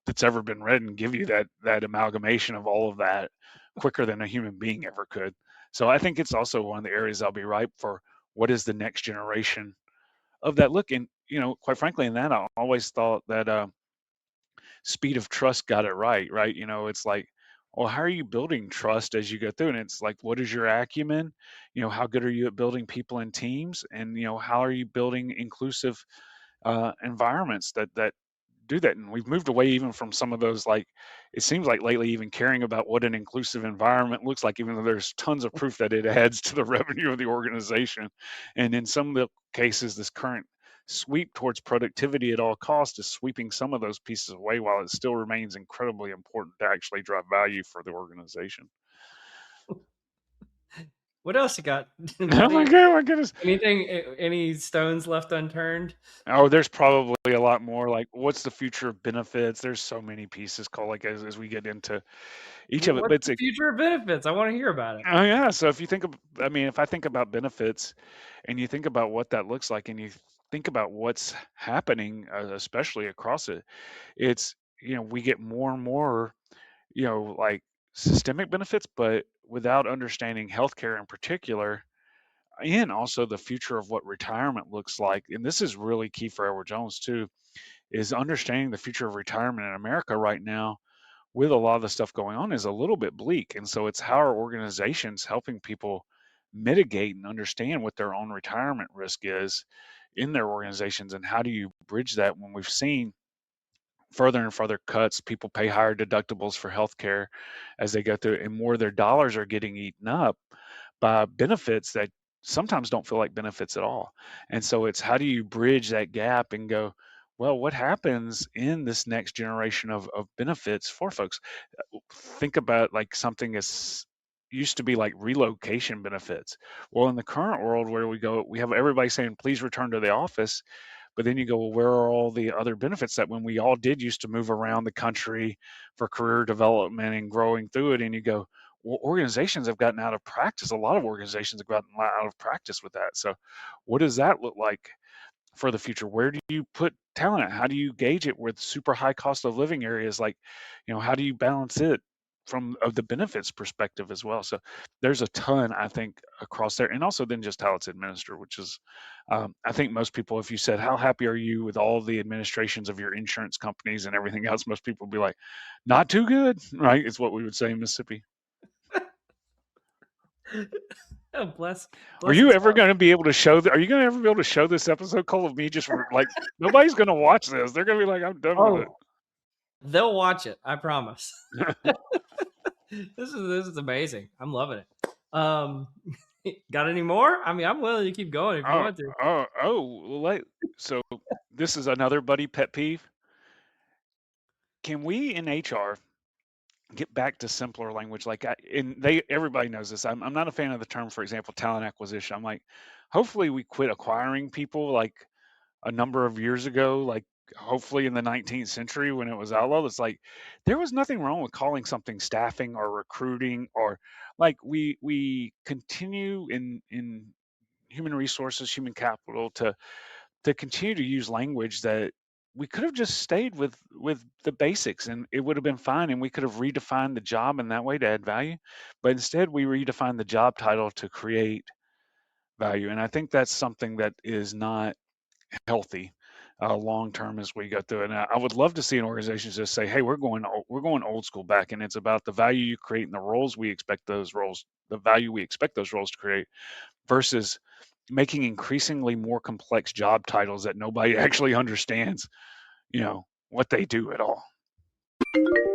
that's ever been read and give you that amalgamation of all of that quicker than a human being ever could. So I think it's also one of the areas that'll be ripe for what is the next generation of that look. And, quite frankly, in that, I always thought that speed of trust got it right, right? It's like, well, how are you building trust as you go through? And it's like, what is your acumen? How good are you at building people and teams? And, how are you building inclusive environments that do that? And we've moved away even from some of those, like, it seems like lately, even caring about what an inclusive environment looks like, even though there's tons of proof that it adds to the revenue of the organization. And in some of the cases, this current sweep towards productivity at all costs is sweeping some of those pieces away, while it still remains incredibly important to actually drive value for the organization. What else you got, Oh my buddy? God, my goodness. Any stones left unturned? Oh, there's probably a lot more. Like, what's the future of benefits? There's so many pieces, Cole, like as we get into each of it. But What's it's the future of benefits? I want to hear about it. oh yeah. So if you think of, I mean, if I think about benefits and you think about what that looks like and you think about what's happening, especially across it, it's, we get more and more, like systemic benefits, but without understanding healthcare in particular, and also the future of what retirement looks like. And this is really key for Edward Jones too, is understanding the future of retirement in America right now with a lot of the stuff going on is a little bit bleak. And so it's how are organizations helping people mitigate and understand what their own retirement risk is in their organizations, and how do you bridge that when we've seen further and further cuts, people pay higher deductibles for healthcare as they go through, and more of their dollars are getting eaten up by benefits that sometimes don't feel like benefits at all. And so it's how do you bridge that gap and go, well, what happens in this next generation of benefits for folks? Think about like something as used to be like relocation benefits. Well, in the current world where we have everybody saying, please return to the office. But then you go, well, where are all the other benefits that when we all did used to move around the country for career development and growing through it? And you go, well, organizations have gotten out of practice. A lot of organizations have gotten out of practice with that. So what does that look like for the future? Where do you put talent at? How do you gauge it with super high cost of living areas? Like, how do you balance it from of the benefits perspective as well? So there's a ton, I think, across there. And also then just how it's administered, which is, I think most people, if you said, how happy are you with all the administrations of your insurance companies and everything else, most people would be like, not too good, right? It's what we would say in Mississippi. Oh, bless Are you his ever heart. going to be able to show? Are you going to ever be able to show this episode, Cole, of me just like nobody's going to watch this? They're going to be like, I'm done with it. They'll watch it. I promise. This is amazing. I'm loving it. Got any more? I mean, I'm willing to keep going if you want to. So this is another buddy pet peeve. Can we in HR get back to simpler language? Like, everybody knows this. I'm not a fan of the term, for example, talent acquisition. I'm like, hopefully we quit acquiring people like a number of years ago, like hopefully in the 19th century when it was outlawed. It's like there was nothing wrong with calling something staffing or recruiting, or like we continue in human resources, human capital to continue to use language that we could have just stayed with the basics and it would have been fine, and we could have redefined the job in that way to add value. But instead we redefine the job title to create value, and I think that's something that is not healthy long term as we go through it. And I would love to see an organization just say, "Hey, we're going old school back, and it's about the value you create and the value we expect those roles to create, versus making increasingly more complex job titles that nobody actually understands, what they do at all."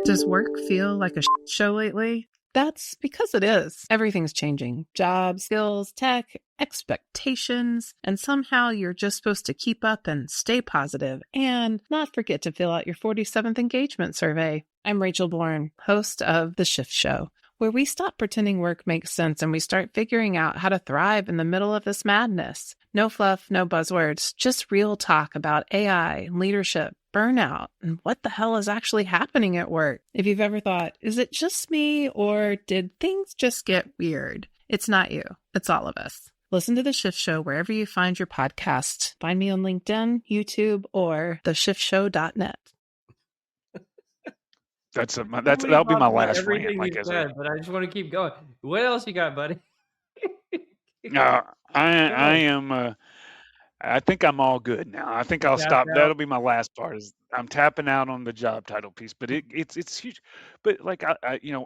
Does work feel like a show lately? That's because it is. Everything's changing. Jobs, skills, tech, expectations, and somehow you're just supposed to keep up and stay positive and not forget to fill out your 47th engagement survey. I'm Rachel Bourne, host of The Shift Show, where we stop pretending work makes sense and we start figuring out how to thrive in the middle of this madness. No fluff, no buzzwords, just real talk about AI, leadership, burnout, and what the hell is actually happening at work. If you've ever thought, is it just me or did things just get weird? It's not you. It's all of us. Listen to The Shift Show wherever you find your podcasts. Find me on LinkedIn, YouTube, or theshiftshow.net. that'll be my about last rant. everything Like you as a said, but I just want to keep going. What else you got, buddy? uh, Come I on. am. I think I'm all good now. I think You I'll tapped stop. out. That'll be my last part. Is I'm tapping out on the job title piece, but it's huge. But like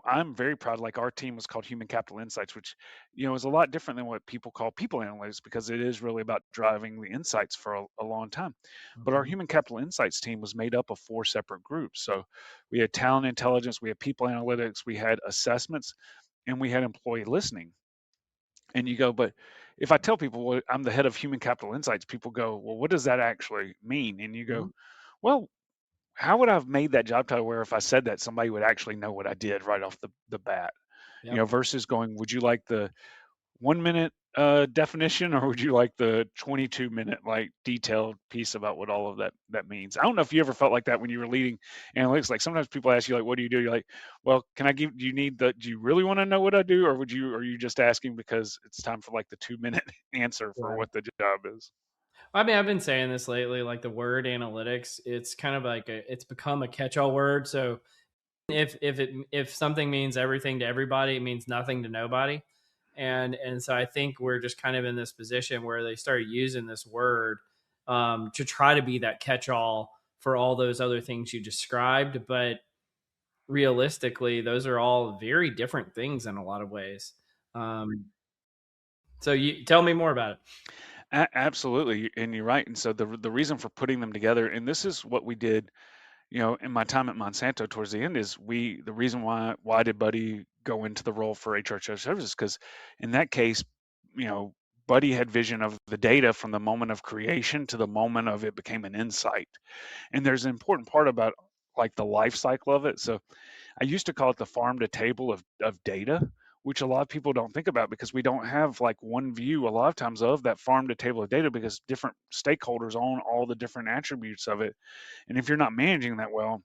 I'm very proud. Like our team was called Human Capital Insights, which is a lot different than what people call people analytics because it is really about driving the insights for a long time. But our Mhm. Human Capital Insights team was made up of 4 separate groups. So we had talent intelligence, we had people analytics, we had assessments, and we had employee listening. And you go, but if I tell people, well, I'm the head of Human Capital Insights, people go, well, what does that actually mean? And you go, Mhm. well, how would I have made that job title where if I said that somebody would actually know what I did right off the bat? Yep. Versus going, would you like the 1 minute definition, or would you like the 22-minute like detailed piece about what all of that means? I don't know if you ever felt like that when you were leading analytics. Like sometimes people ask you like, what do you do? You're like, well, do you need do you really want to know what I do, or are you just asking because it's time for like the 2-minute answer for Right. what the job is? I mean, I've been saying this lately, like the word analytics, it's kind of like it's become a catch-all word. So if something means everything to everybody, it means nothing to nobody. And so I think we're just kind of in this position where they started using this word to try to be that catch-all for all those other things you described. But realistically, those are all very different things in a lot of ways. Um, so you tell me more about it. Absolutely, and you're right. And so the reason for putting them together, and this is what we did in my time at Monsanto towards the end is the reason why did Buddy go into the role for HR services? Because in that case, you know, Buddy had vision of the data from the moment of creation to the moment of it became an insight. And there's an important part about like the life cycle of it. So I used to call it the farm to table of data, which a lot of people don't think about because we don't have like one view a lot of times of that farm to table of data because different stakeholders own all the different attributes of it. And if you're not managing that well,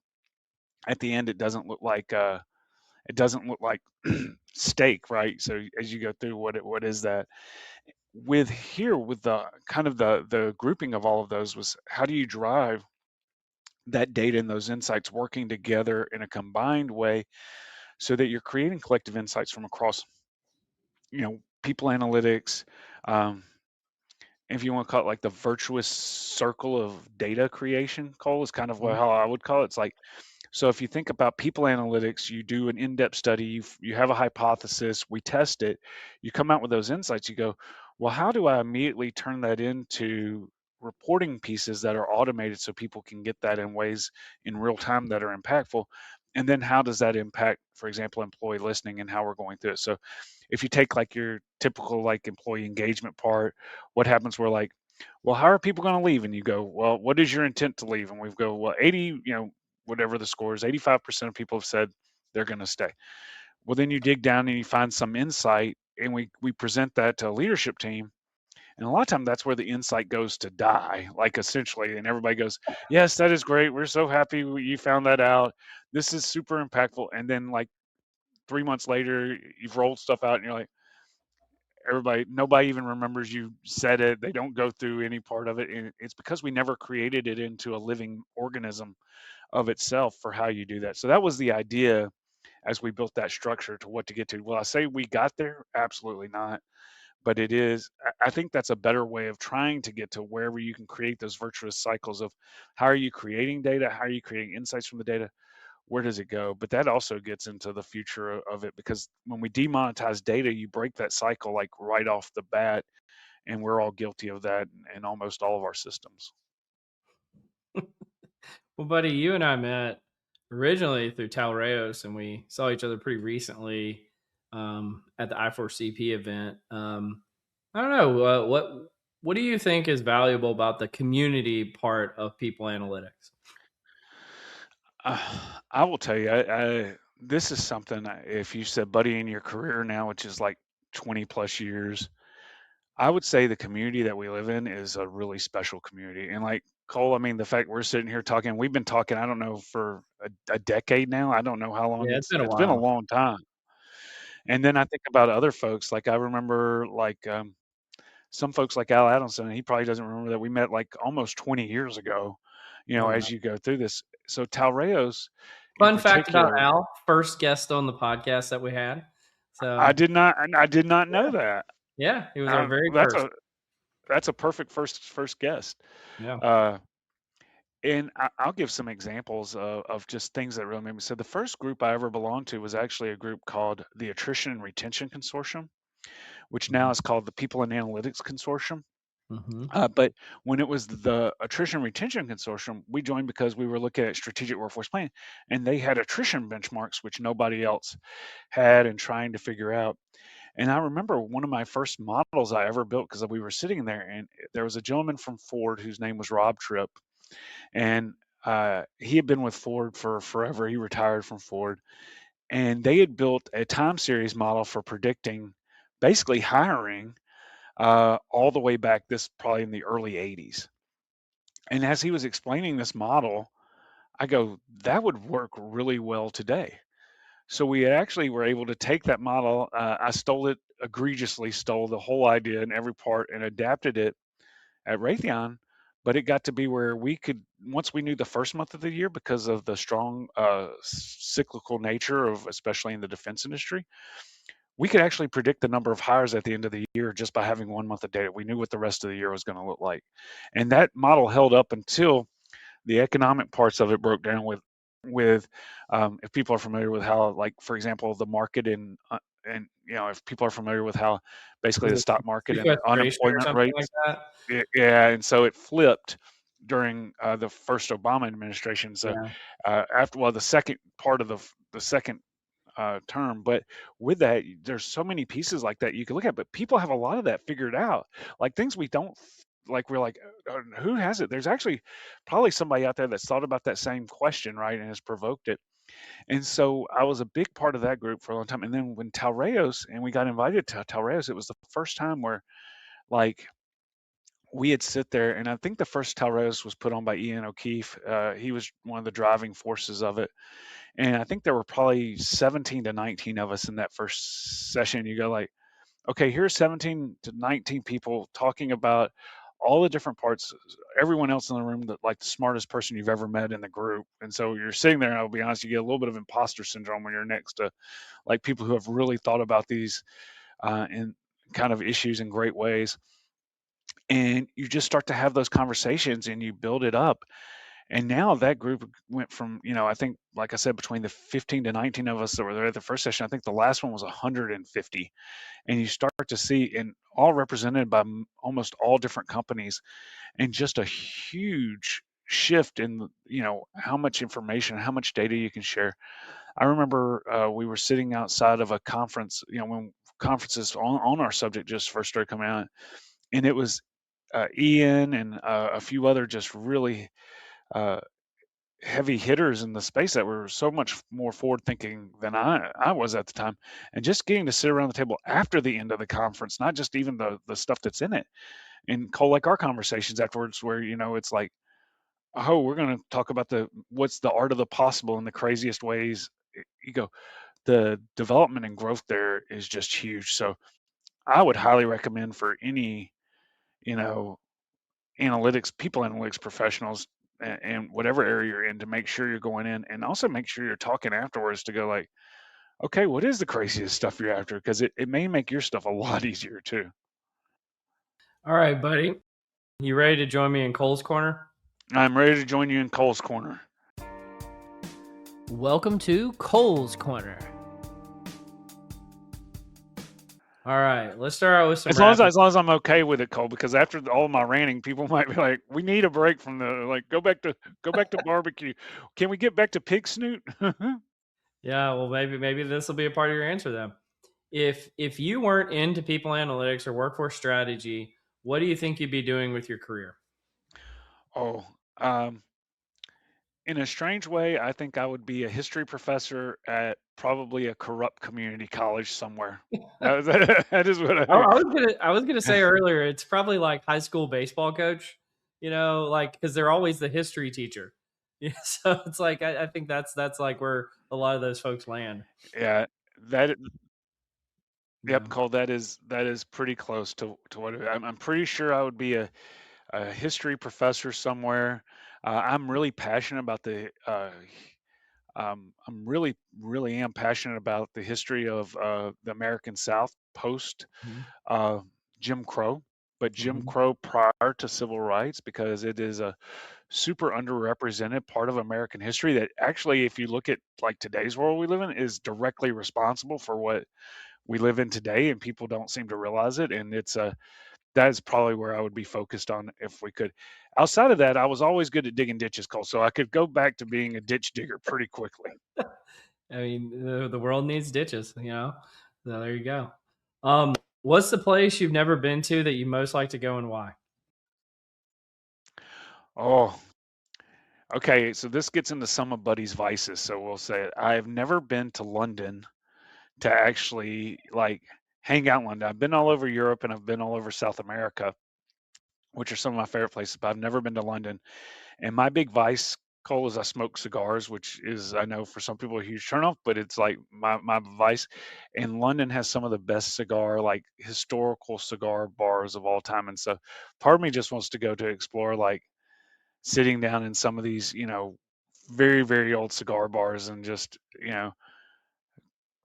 at the end it doesn't look like steak, right? So as you go through what is that with the kind of the grouping of all of those was how do you drive that data and those insights working together in a combined way so that you're creating collective insights from across people analytics, um, if you want to call it like the virtuous circle of data creation. Cole is kind of Mhm. how I would call it. It's like, so if you think about people analytics, you do an in-depth study, you have a hypothesis, we test it, you come out with those insights, you go, well, how do I immediately turn that into reporting pieces that are automated so people can get that in ways in real time that are impactful? And then how does that impact, for example, employee listening and how we're going through it? So if you take like your typical like employee engagement part, what happens where like, well, how are people going to leave? And you go, well, what is your intent to leave? And we go, well, 80, whatever the score is, 85% of people have said they're going to stay. Well, then you dig down and you find some insight, and we present that to a leadership team. And a lot of time that's where the insight goes to die, like essentially. And everybody goes, yes, that is great. We're so happy you found that out. This is super impactful. And then like 3 months later, you've rolled stuff out and you're like, nobody even remembers you said it. They don't go through any part of it. And it's because we never created it into a living organism of itself for how you do that. So that was the idea as we built that structure to what to get to. Will I say we got there? Absolutely not. But it is, I think that's a better way of trying to get to wherever you can create those virtuous cycles of how are you creating data? How are you creating insights from the data? Where does it go? But that also gets into the future of it because when we demonetize data, you break that cycle like right off the bat. And we're all guilty of that in almost all of our systems. Well, buddy, you and I met originally through Talreos, and we saw each other pretty recently at the I4CP event. I don't know what do you think is valuable about the community part of people analytics? I will tell you, this is something. If you said, buddy, in your career now, which is like 20 plus years, I would say the community that we live in is a really special community. And like Cole, I mean, the fact we're sitting here talking, we've been talking, I don't know, for a decade now. I don't know how long Yeah, it's been a it's been a while. long time. And then I think about other folks, like I remember like some folks like Al Adamson, he probably doesn't remember that we met like almost 20 years ago, Oh, as wow. you go through this. So Talreos, in Fun fact about particular. Al, first guest on the podcast that we had. I So did not know that. yeah, he was our very That's first. a perfect first guest. Yeah. Uh, and I'll give some examples of just things that really made me. So the first group I ever belonged to was actually a group called the Attrition and Retention Consortium, which now is called the People and Analytics Consortium. Mm-hmm. But when it was the Attrition and Retention Consortium, we joined because we were looking at strategic workforce planning, and they had attrition benchmarks, which nobody else had, and trying to figure out. And I remember one of my first models I ever built because we were sitting there, and there was a gentleman from Ford whose name was Rob Tripp, and he had been with Ford for forever. He retired from Ford, and they had built a time series model for predicting basically hiring all the way back, this probably in the early 80s. And as he was explaining this model, I go, that would work really well today. So we actually were able to take that model. I stole it, egregiously stole the whole idea and every part, and adapted it at Raytheon. But it got to be where we could, once we knew the first month of the year, because of the strong cyclical nature of, especially in the defense industry, we could actually predict the number of hires at the end of the year just by having 1 month of data. We knew what the rest of the year was going to look like. And that model held up until the economic parts of it broke down with if people are familiar with how, like, for example, the market and if people are familiar with how basically Was the it stock market and sequestration or unemployment something like rates, that? yeah, and so it flipped during the first Obama administration. So Yeah. after, well, the second part of the second term. But with that, there's so many pieces like that you can look at, but people have a lot of that figured out, like things we don't like. We're like, who has it? There's actually probably somebody out there that's thought about that same question, right, and has provoked it. And so I was a big part of that group for a long time. And then when Talreos, and we got invited to Talreos, it was the first time where, like, we had sit there, and I think the first Talreos was put on by Ian O'Keefe. He was one of the driving forces of it, and I think there were probably 17 to 19 of us in that first session. You go like, okay, here's 17 to 19 people talking about all the different parts, everyone else in the room, that, like, the smartest person you've ever met in the group. And so you're sitting there, and I'll be honest, you get a little bit of imposter syndrome when you're next to, like, people who have really thought about these in kind of issues in great ways. And you just start to have those conversations and you build it up. And now that group went from, I think, like I said, between the 15 to 19 of us that were there at the first session, I think the last one was 150. And you start to see, and all represented by almost all different companies, and just a huge shift in, how much information, how much data you can share. I remember we were sitting outside of a conference, when conferences on our subject just first started coming out, and it was Ian and a few other just really uh, heavy hitters in the space that were so much more forward thinking than I was at the time. And just getting to sit around the table after the end of the conference, not just even the stuff that's in it, and like our conversations afterwards, where, it's like, oh, we're going to talk about what's the art of the possible in the craziest ways. You go, the development and growth there is just huge. So I would highly recommend for any, you know, people analytics professionals, and whatever area you're in, to make sure you're going in, and also make sure you're talking afterwards to go like, okay, what is the craziest stuff you're after? Because it may make your stuff a lot easier too. All right, buddy. You ready to join me in Cole's Corner? I'm ready to join you in Cole's Corner. Welcome to Cole's Corner. All right, let's start out with some. As long as I'm okay with it, Cole, because after all my ranting, people might be like, "We need a break from go back to barbecue. Can we get back to pig snoot?" Yeah, well, maybe this will be a part of your answer then. If you weren't into people analytics or workforce strategy, what do you think you'd be doing with your career? Oh, in a strange way, I think I would be a history professor at probably a corrupt community college somewhere. That is what I think. I was gonna say earlier, it's probably like high school baseball coach, like because they're always the history teacher. Yeah, so it's like I think that's like where a lot of those folks land. Yeah, that Yeah. yep, Cole. That is pretty close to what I'm pretty sure I would be a history professor somewhere. I'm really passionate about I'm really, really am passionate about the history of the American South post Mhm. uh, Jim Crow, but Jim Mhm. Crow prior to civil rights, because it is a super underrepresented part of American history that actually, if you look at like today's world we live in, is directly responsible for what we live in today, and people don't seem to realize it. And that is probably where I would be focused on if we could. Outside of that, I was always good at digging ditches, Cole, so I could go back to being a ditch digger pretty quickly. I mean, the world needs ditches, you know. So there you go. What's the place you've never been to that you most like to go and why? Oh, okay. So this gets into some of Buddy's vices. So we'll say it. I have never been to London to actually like hang out in London. I've been all over Europe and I've been all over South America, which are some of my favorite places, but I've never been to London. And my big vice, Cole, is I smoke cigars, which is, I know for some people a huge turnoff, but it's like my vice. And London has some of the best cigar, like historical cigar bars of all time. And so part of me just wants to go to explore like sitting down in some of these, very, very old cigar bars and just,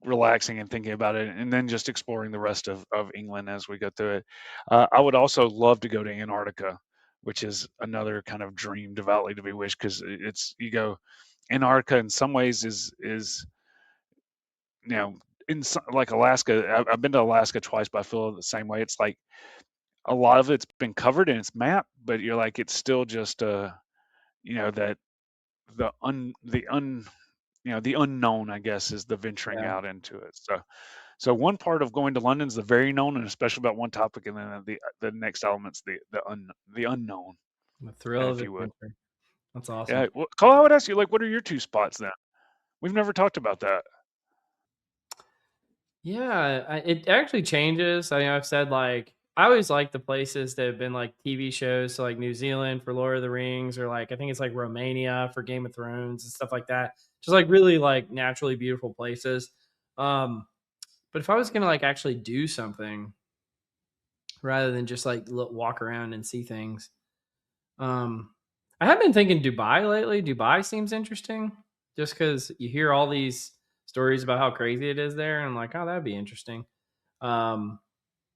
relaxing and thinking about it, and then just exploring the rest of England as we go through it. I would also love to go to Antarctica, which is another kind of dream devoutly to be wished, because it's you go Antarctica in some ways is you know like Alaska. I've been to Alaska twice, but I feel the same way. It's like a lot of it's been covered and it's mapped, but you're like it's still just that the unknown, I guess, is the venturing Yeah, out into it. So one part of going to London is the very known, and especially about one topic, and then the next element's the unknown, the thrill of if you would. adventure. That's awesome. Yeah. Well, Cole, I would ask you, like, what are your two spots then? We've never talked about that. Yeah, it actually changes. I mean, I've said like I always like the places that have been like TV shows, so like New Zealand for Lord of the Rings, or like I think it's like Romania for Game of Thrones and stuff like that. Just like really like naturally beautiful places. Um, but if I was gonna like actually do something rather than just like walk around and see things, um, I have been thinking Dubai lately. Dubai seems interesting, just because you hear all these stories about how crazy it is there, and I'm like, oh, that'd be interesting. Um,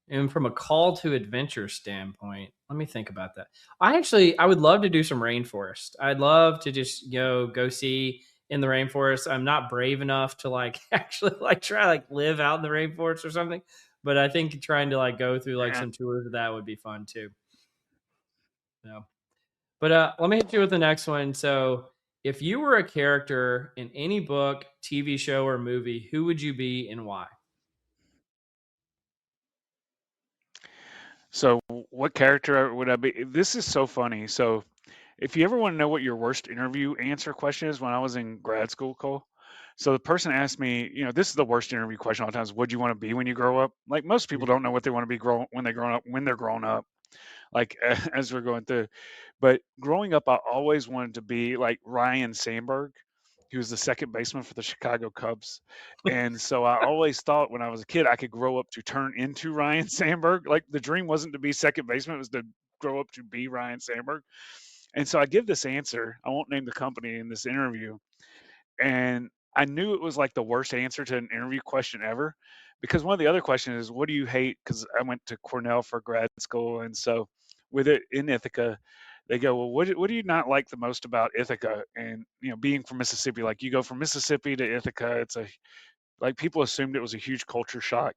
and from a call to adventure standpoint, let me think about that. I would love to do some rainforest. I'd love to just go see in the rainforest. I'm not brave enough to like actually like try like live out in the rainforest or something, but I think trying to like go through like Eh. some tours of that would be fun too. Yeah. But let me hit you with the next one. So, if you were a character in any book, TV show, or movie, who would you be and why? So what character would I be? This is so funny. So if you ever want to know what your worst interview answer question is, when I was in grad school, Cole. So the person asked me, this is the worst interview question all the times. What do you want to be when you grow up? Like most people don't know what they want to be when they're grown up, like as we're going through. But growing up, I always wanted to be like Ryan Sandberg. He was the second baseman for the Chicago Cubs. And so I always thought when I was a kid, I could grow up to turn into Ryan Sandberg. Like the dream wasn't to be second baseman, it was to grow up to be Ryan Sandberg. And so I give this answer. I won't name the company in this interview, and I knew it was like the worst answer to an interview question ever, because one of the other questions is, what do you hate? Because I went to Cornell for grad school. And so with it in Ithaca, they go, well, what do you not like the most about Ithaca? And, being from Mississippi, like you go from Mississippi to Ithaca, like people assumed it was a huge culture shock.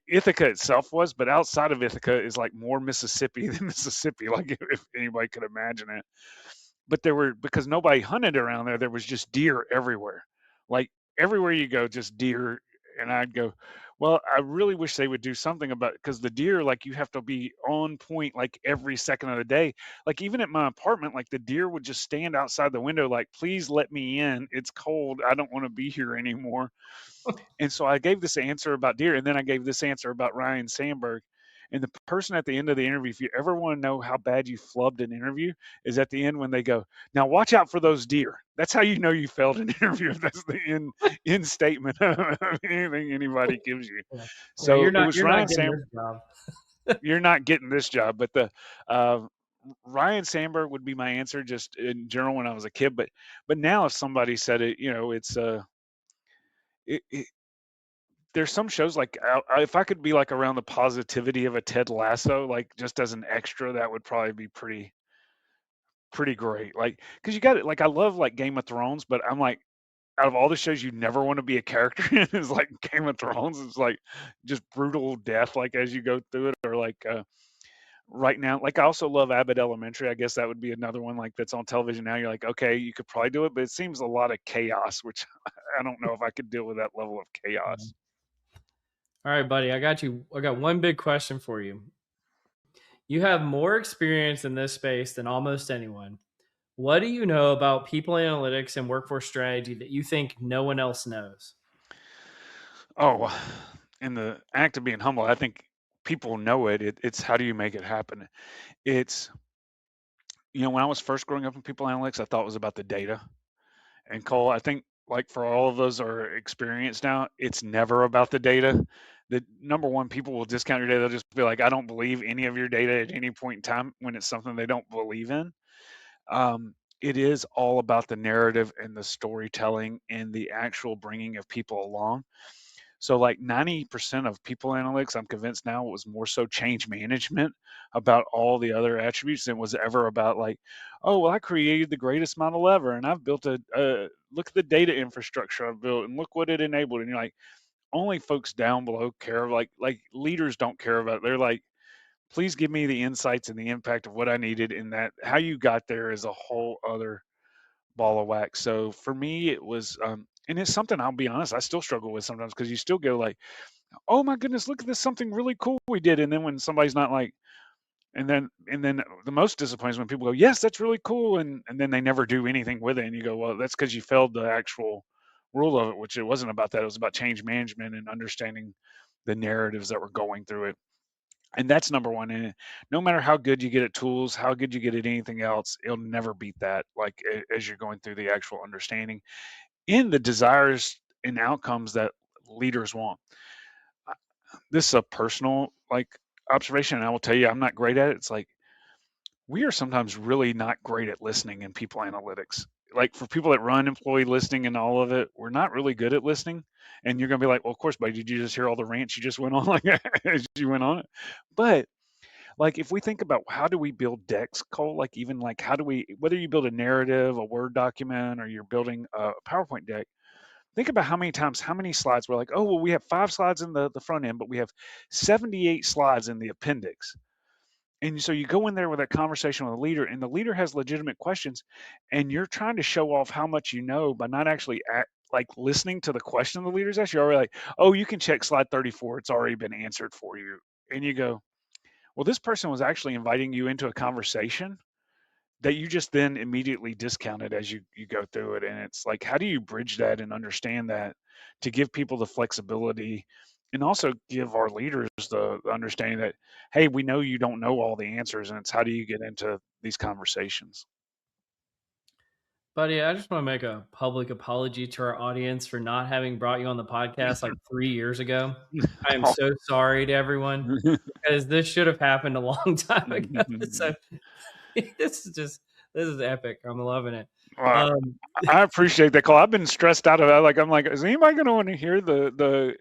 Ithaca itself was, but outside of Ithaca is like more Mississippi than Mississippi, like if anybody could imagine it. But because nobody hunted around there, there was just deer everywhere. Like everywhere you go, just deer. And I'd go, well, I really wish they would do something about it, because the deer, like you have to be on point like every second of the day. Like even at my apartment, like the deer would just stand outside the window, like, please let me in. It's cold. I don't want to be here anymore. And so I gave this answer about deer, and then I gave this answer about Ryan Sandberg. And the person at the end of the interview, if you ever want to know how bad you flubbed an interview, is at the end when they go, "Now watch out for those deer." That's how you know you failed an interview. If that's the end statement of anything anybody gives you. Yeah, yeah, So it was you're not Ryan getting Sandberg. this job. You're not getting this job, but uh, Ryan Sandberg would be my answer just in general when I was a kid, but now if somebody said it, it's it, there's some shows like if I could be like around the positivity of a Ted Lasso, like just as an extra, that would probably be pretty great. Like, because you got it. Like, I love like Game of Thrones, but I'm like, out of all the shows you never want to be a character in is like Game of Thrones. It's like just brutal death, like as you go through it, or like right now. Like, I also love Abbott Elementary. I guess that would be another one like that's on television now. You're like, okay, you could probably do it, but it seems a lot of chaos, which I don't know if I could deal with that level of chaos. All right, buddy, I got one big question for you. You have more experience in this space than almost anyone. What do you know about people analytics and workforce strategy that you think no one else knows? Oh, in the act of being humble, I think people know it. It's how do you make it happen? It's, when I was first growing up in people analytics, I thought it was about the data. And Cole, I think like for all of those are experienced now, it's never about the data. The number one, people will discount your data. They'll just be like, I don't believe any of your data at any point in time when it's something they don't believe in. It is all about the narrative and the storytelling and the actual bringing of people along. So like 90% of people analytics, I'm convinced now, was more so change management about all the other attributes than was ever about like, oh, well, I created the greatest model ever and I've built look at the data infrastructure I've built and look what it enabled. And you're like, only folks down below care, like leaders don't care about it. They're like, please give me the insights and the impact of what I needed, and that how you got there is a whole other ball of wax. So for me, it was, and it's something I'll be honest, I still struggle with sometimes because you still go like, oh my goodness, look at this, something really cool we did. And then when somebody's not like, and then the most disappointing is when people go, yes, that's really cool. And then they never do anything with it. And you go, well, that's because you failed the actual rule of it, which it wasn't about that. It was about change management and understanding the narratives that were going through it. And that's number one. And no matter how good you get at tools, how good you get at anything else, it'll never beat that. Like as you're going through the actual understanding in the desires and outcomes that leaders want. This is a personal like observation, and I will tell you, I'm not great at it. It's like we are sometimes really not great at listening in people analytics. Like for people that run employee listening and all of it, we're not really good at listening. And you're gonna be like, well, of course, buddy, did you just hear all the rants you just went on like as you went on it? But like if we think about how do we build decks, Cole, like even like how do we, whether you build a narrative, a Word document, or you're building a PowerPoint deck, think about how many times, how many slides we're like, oh, well, we have 5 slides in the front end, but we have 78 slides in the appendix. And so you go in there with a conversation with a leader, and the leader has legitimate questions, and you're trying to show off how much you know by not actually like listening to the question the leader's asked. You're already like, oh, you can check slide 34. It's already been answered for you. And you go, well, this person was actually inviting you into a conversation that you just then immediately discounted as you go through it. And it's like, how do you bridge that and understand that to give people the flexibility and also give our leaders the understanding that, hey, we know you don't know all the answers, and it's how do you get into these conversations? Buddy, I just want to make a public apology to our audience for not having brought you on the podcast like 3 years ago. I am so sorry to everyone because this should have happened a long time ago. So this is epic. I'm loving it. Well, I appreciate that call. I've been stressed out of that. Like I'm like, is anybody going to want to hear the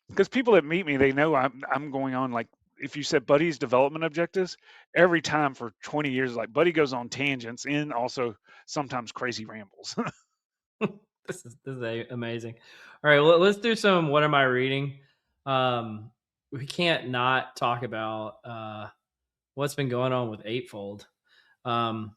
because people that meet me, they know I'm going on like if you said Buddy's development objectives, every time for 20 years, like Buddy goes on tangents and also sometimes crazy rambles. This is amazing. All right, well, let's do some. What am I reading? We can't not talk about what's been going on with Eightfold. And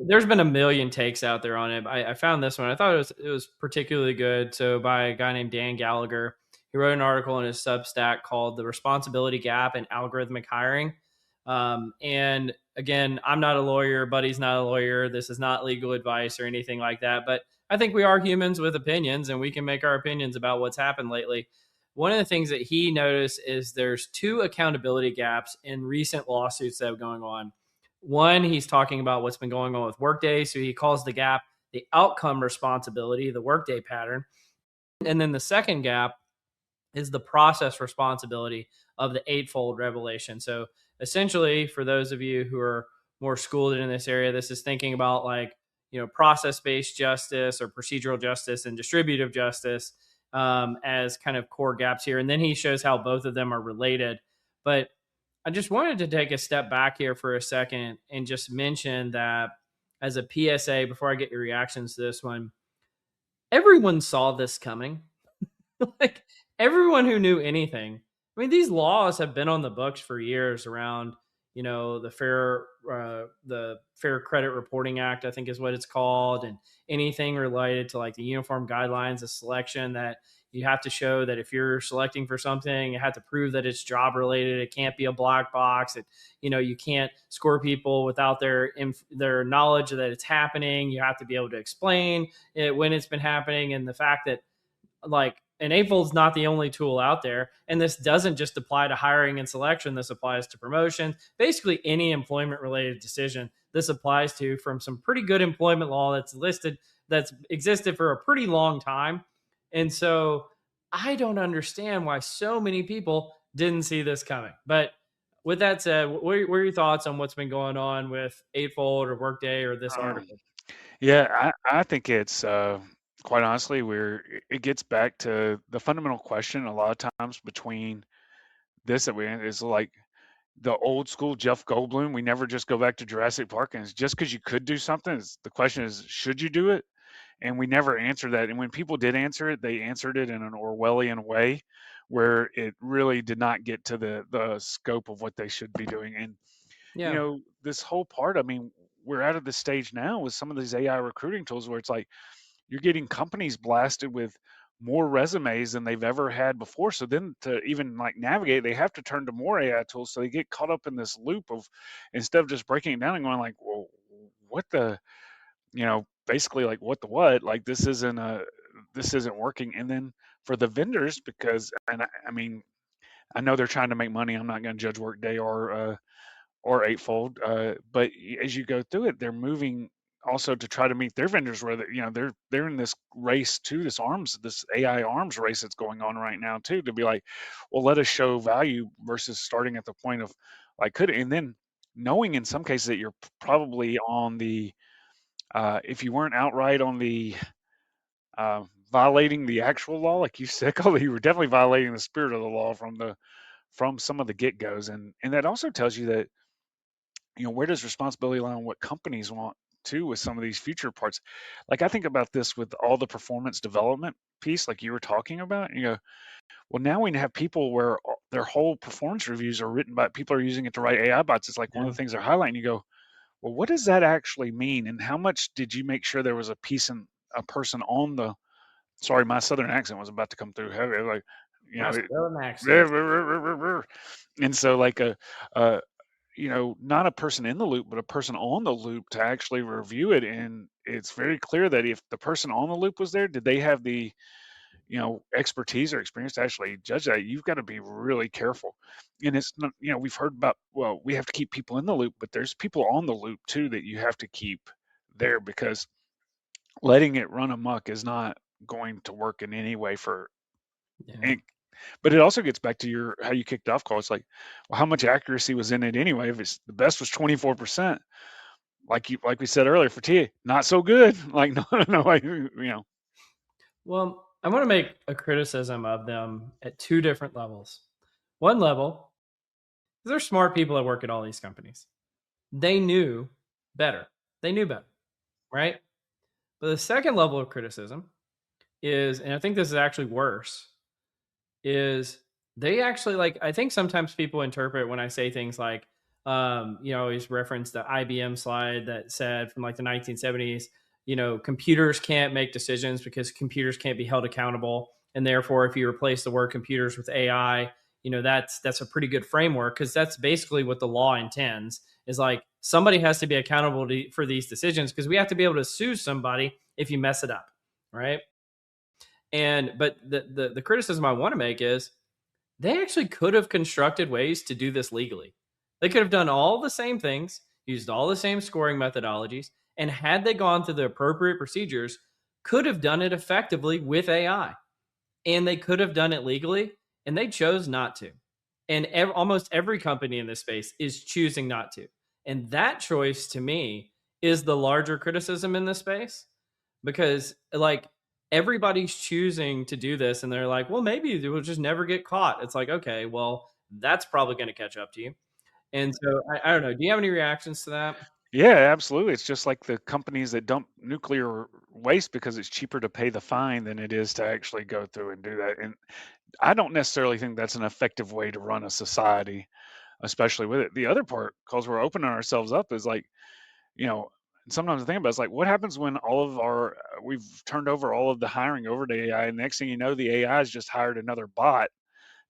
there's been a million takes out there on it. I found this one. I thought it was particularly good. So by a guy named Dan Gallagher, he wrote an article in his Substack called "The Responsibility Gap in Algorithmic Hiring." And again, I'm not a lawyer. Buddy's not a lawyer. This is not legal advice or anything like that. But I think we are humans with opinions, and we can make our opinions about what's happened lately. One of the things that he noticed is there's 2 accountability gaps in recent lawsuits that are going on. One, he's talking about what's been going on with Workday. So he calls the gap the outcome responsibility, the Workday pattern. And then the second gap is the process responsibility of the Eightfold revelation. So essentially, for those of you who are more schooled in this area. This is thinking about like, process-based justice or procedural justice and distributive justice as kind of core gaps here. And then he shows how both of them are related. But I just wanted to take a step back here for a second and just mention that as a PSA, before I get your reactions to this one, everyone saw this coming. Like everyone who knew anything. I mean, these laws have been on the books for years around, the Fair Credit Reporting Act, I think is what it's called, and anything related to like the uniform guidelines of selection that you have to show that if you're selecting for something, you have to prove that it's job related. It can't be a black box. You can't score people without their knowledge that it's happening. You have to be able to explain it when it's been happening, and the fact that like an eightfold is not the only tool out there. And this doesn't just apply to hiring and selection. This applies to promotion, basically any employment related decision. This applies to from some pretty good employment law that's existed for a pretty long time. And so I don't understand why so many people didn't see this coming. But with that said, what are your thoughts on what's been going on with Eightfold or Workday or this article? Yeah, I think it's quite honestly, it gets back to the fundamental question a lot of times between this that we is like the old school Jeff Goldblum. We never just go back to Jurassic Park, and it's just because you could do something. The question is, should you do it? And we never answer that. And when people did answer it, they answered it in an Orwellian way, where it really did not get to the scope of what they should be doing. And Yeah. this whole part. I mean, we're out of the stage now with some of these AI recruiting tools where it's like you're getting companies blasted with more resumes than they've ever had before. So then to even like navigate, they have to turn to more AI tools. So they get caught up in this loop of instead of just breaking it down and going like, well, what the, basically like what the what? Like this isn't working. And then for the vendors, because I mean, I know they're trying to make money. I'm not going to judge Workday or Eightfold, but as you go through it, they're moving also to try to meet their vendors where they're in this race to this AI arms race that's going on right now too, to be like, well, let us show value versus starting at the point of like and then knowing in some cases that you're probably on the if you weren't outright on the violating the actual law, like you said, Cole, you were definitely violating the spirit of the law from some of the get-goes, and that also tells you that where does responsibility lie on what companies want too with some of these future parts. Like I think about this with all the performance development piece like you were talking about, well, now we have people where their whole performance reviews are written by people are using it to write AI bots. It's like one of the things they're highlighting. You go, well, what does that actually mean, and how much did you make sure there was a person on the sorry, my southern accent was about to come through heavy, like and so like not a person in the loop, but a person on the loop to actually review it. And it's very clear that if the person on the loop was there, did they have the, expertise or experience to actually judge that? You've got to be really careful. And it's not, we've heard about, well, we have to keep people in the loop, but there's people on the loop too that you have to keep there, because letting it run amok is not going to work in any way for but it also gets back to how you kicked off, Cole. It's like, well, how much accuracy was in it anyway? If it's the best was 24%, like we said earlier for TA, not so good. Like no. Well, I want to make a criticism of them at two different levels. One level, they're smart people that work at all these companies. They knew better. Right? But the second level of criticism is, and I think this is actually worse, is they actually I think sometimes people interpret when I say things like, always reference the IBM slide that said from like the 1970s, computers can't make decisions because computers can't be held accountable. And therefore, if you replace the word computers with AI, that's a pretty good framework, because that's basically what the law intends, is like somebody has to be accountable for these decisions, because we have to be able to sue somebody if you mess it up. Right. But the criticism I want to make is they actually could have constructed ways to do this legally. They could have done all the same things, used all the same scoring methodologies, and had they gone through the appropriate procedures, could have done it effectively with AI. And they could have done it legally, and they chose not to. And almost every company in this space is choosing not to. And that choice to me is the larger criticism in this space, because like everybody's choosing to do this and they're like, well, maybe they will just never get caught. It's like, okay, well, that's probably going to catch up to you. And so I don't know. Do you have any reactions to that? Yeah, absolutely. It's just like the companies that dump nuclear waste because it's cheaper to pay the fine than it is to actually go through and do that. And I don't necessarily think that's an effective way to run a society, especially with it. The other part, because we're opening ourselves up, is like, you know, sometimes I think about it's like, what happens when all of our, we've turned over all of the hiring over to AI, and next thing you know, the AI has just hired another bot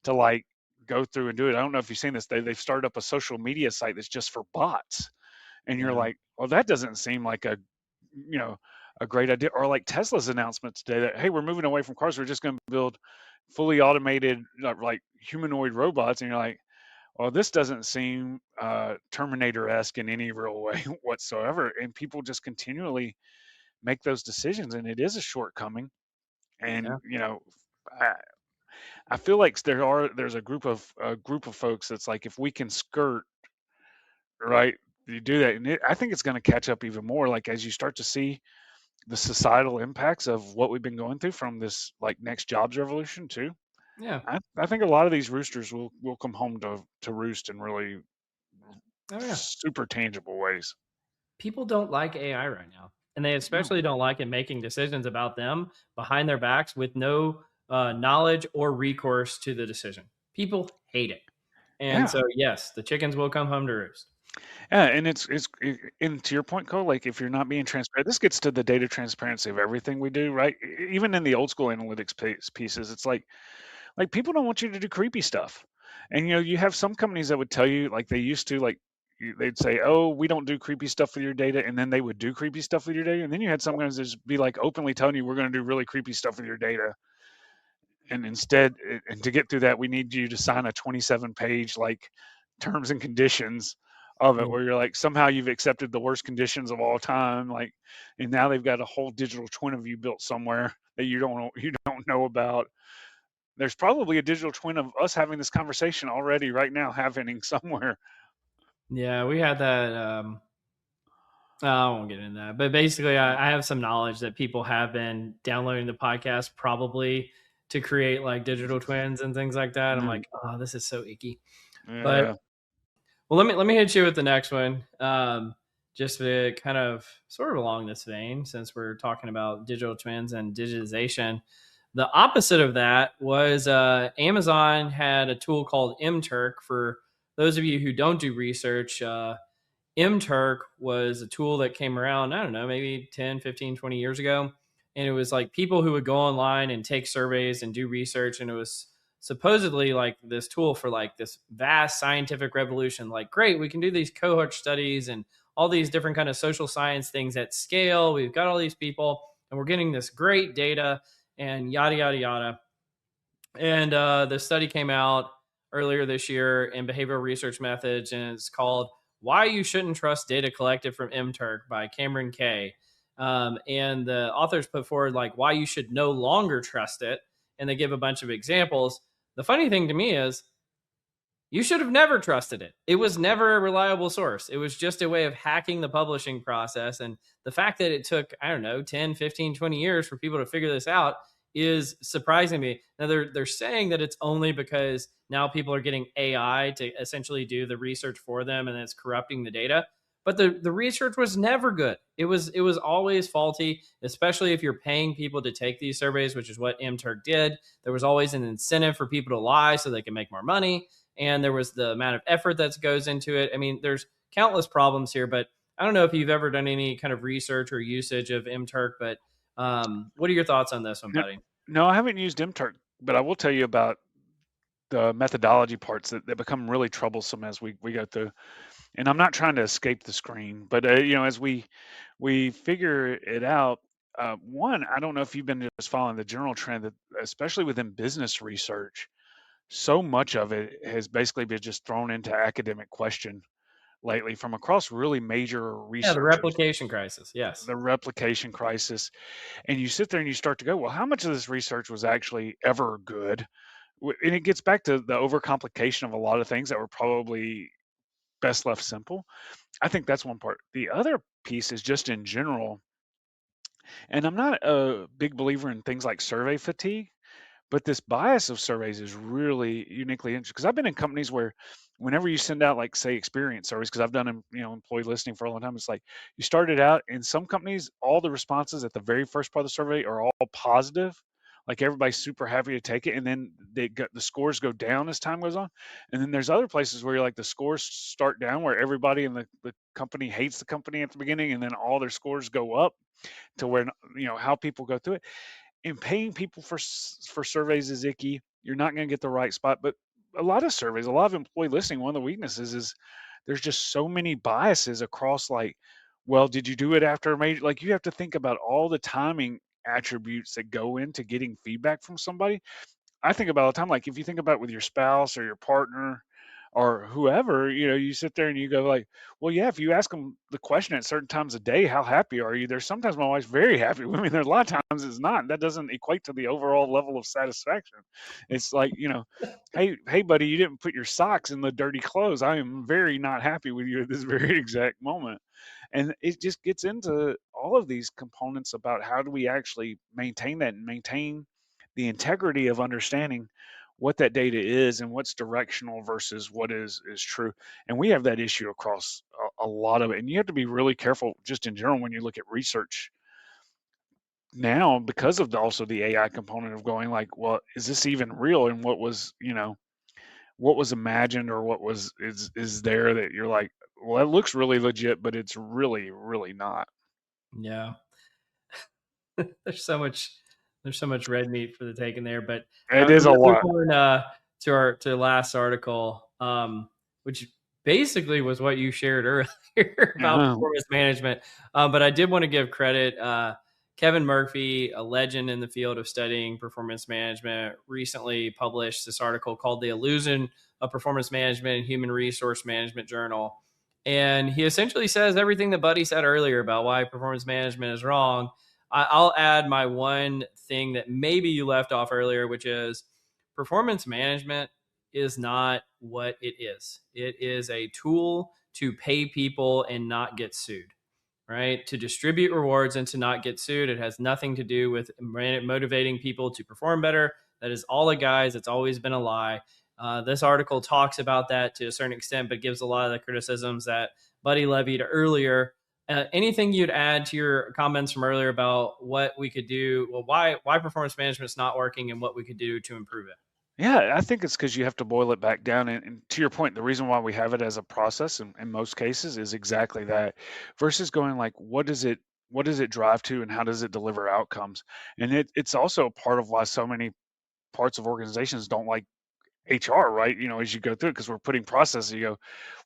to like go through and do it. I don't know if you've seen this. They've started up a social media site that's just for bots, and you're Yeah. like, well, that doesn't seem like a, you know, a great idea. Or like Tesla's announcement today that, hey, we're moving away from cars. We're just going to build fully automated, like humanoid robots. And you're like, well, this doesn't seem Terminator-esque in any real way whatsoever. And people just continually make those decisions, and it is a shortcoming. And Yeah. I, I feel like there's a group of folks that's like, if we can skirt right, you do that, and I think it's going to catch up even more. Like as you start to see the societal impacts of what we've been going through from this like next jobs revolution too. Yeah. I think a lot of these roosters will come home to roost in really Oh, yeah. super tangible ways. People don't like AI right now. And they No. especially don't like it making decisions about them behind their backs with no knowledge or recourse to the decision. People hate it. And Yeah. so, yes, the chickens will come home to roost. Yeah, and and to your point, Cole, like if you're not being transparent, this gets to the data transparency of everything we do, right? Even in the old school analytics pieces, it's like people don't want you to do creepy stuff. And you have some companies that would tell you like they used to like they'd say, "Oh, we don't do creepy stuff with your data," and then they would do creepy stuff with your data. And then you had some guys that just be like openly telling you, "We're going to do really creepy stuff with your data." And instead, and to get through that, we need you to sign a 27-page like terms and conditions of it, Mm. where you're like somehow you've accepted the worst conditions of all time, like, and now they've got a whole digital twin of you built somewhere that you don't know about. There's probably a digital twin of us having this conversation already right now happening somewhere. Yeah, we had that. I won't get into that. But basically, I have some knowledge that people have been downloading the podcast probably to create like digital twins and things like that. I'm Mm, like, oh, this is so icky. But yeah. well, let me hit you with the next one. Just to kind of sort of along this vein, since we're talking about digital twins and digitization. The opposite of that was Amazon had a tool called MTurk. For those of you who don't do research, MTurk was a tool that came around, I don't know, maybe 10, 15, 20 years ago. And it was like people who would go online and take surveys and do research. And it was supposedly like this tool for like this vast scientific revolution. Like, great, we can do these cohort studies and all these different kind of social science things at scale. We've got all these people and we're getting this great data and yada, yada, yada. And the study came out earlier this year in Behavioral Research Methods, and it's called "Why You Shouldn't Trust Data Collected from MTurk" by Cameron Kay. And the authors put forward like why you should no longer trust it, and they give a bunch of examples. The funny thing to me is you should have never trusted it. It was never a reliable source. It was just a way of hacking the publishing process. And the fact that it took, I don't know, 10, 15, 20 years for people to figure this out is surprising me. Now, they're saying that it's only because now people are getting AI to essentially do the research for them and it's corrupting the data. But the research was never good. It was always faulty, especially if you're paying people to take these surveys, which is what MTurk did. There was always an incentive for people to lie so they can make more money, and there was the amount of effort that goes into it. I mean, there's countless problems here, but I don't know if you've ever done any kind of research or usage of MTurk, but what are your thoughts on this one, No, buddy? no, I haven't used MTurk, but I will tell you about the methodology parts that become really troublesome as we go through. And I'm not trying to escape the screen, but as we figure it out. One, I don't know if you've been just following the general trend that, especially within business research, so much of it has basically been just thrown into academic question lately from across really major Yeah, the researchers. replication crisis. Yes. The replication crisis, and you sit there and you start to go, well, how much of this research was actually ever good? And it gets back to the overcomplication of a lot of things that were probably best left simple. I think that's one part. The other piece is just in general, and I'm not a big believer in things like survey fatigue, but this bias of surveys is really uniquely interesting because I've been in companies where whenever you send out, like, say, experience surveys, because I've done employee listening for a long time, it's like you started out in some companies, all the responses at the very first part of the survey are all positive, like everybody's super happy to take it, and then the scores go down as time goes on, and then there's other places where you're like the scores start down where everybody in the company hates the company at the beginning, and then all their scores go up to where how people go through it. And paying people for surveys is icky. You're not going to get the right spot. But a lot of surveys, a lot of employee listening, one of the weaknesses is there's just so many biases across, like, well, did you do it after a major? Like, you have to think about all the timing attributes that go into getting feedback from somebody. I think about all the time, like if you think about with your spouse or your partner or whoever, you sit there and you go like, well, yeah, if you ask them the question at certain times of day, how happy are you? There's sometimes my wife's very happy. I mean, there's a lot of times it's not. That doesn't equate to the overall level of satisfaction. It's like, hey, buddy, you didn't put your socks in the dirty clothes. I am very not happy with you at this very exact moment. And it just gets into all of these components about how do we actually maintain that and maintain the integrity of understanding what that data is and what's directional versus what is true. And we have that issue across a lot of it. And you have to be really careful just in general when you look at research now because of also the AI component of going like, well, is this even real? And what was imagined or what is there that you're like, well, that looks really legit, but it's really, really not. Yeah. there's so much red meat for the taking there, but It is a lot. To the last article, which basically was what you shared earlier about performance management. But I did want to give credit. Kevin Murphy, a legend in the field of studying performance management, recently published this article called "The Illusion of Performance Management in Human Resource Management Journal." And he essentially says everything that Buddy said earlier about why performance management is wrong. I'll add my one thing that maybe you left off earlier, which is performance management is not what it is. It is a tool to pay people and not get sued, right? To distribute rewards and to not get sued. It has nothing to do with motivating people to perform better. That is all a guise. It's always been a lie. This article talks about that to a certain extent, but gives a lot of the criticisms that Buddy levied earlier. Anything you'd add to your comments from earlier about what we could do? Well, why performance management is not working and what we could do to improve it? Yeah, I think it's because you have to boil it back down. And to your point, the reason why we have it as a process in most cases is exactly that, versus going like, what does it drive to and how does it deliver outcomes? And it's also part of why so many parts of organizations don't like HR, right? As you go through it, because we're putting processes, you go,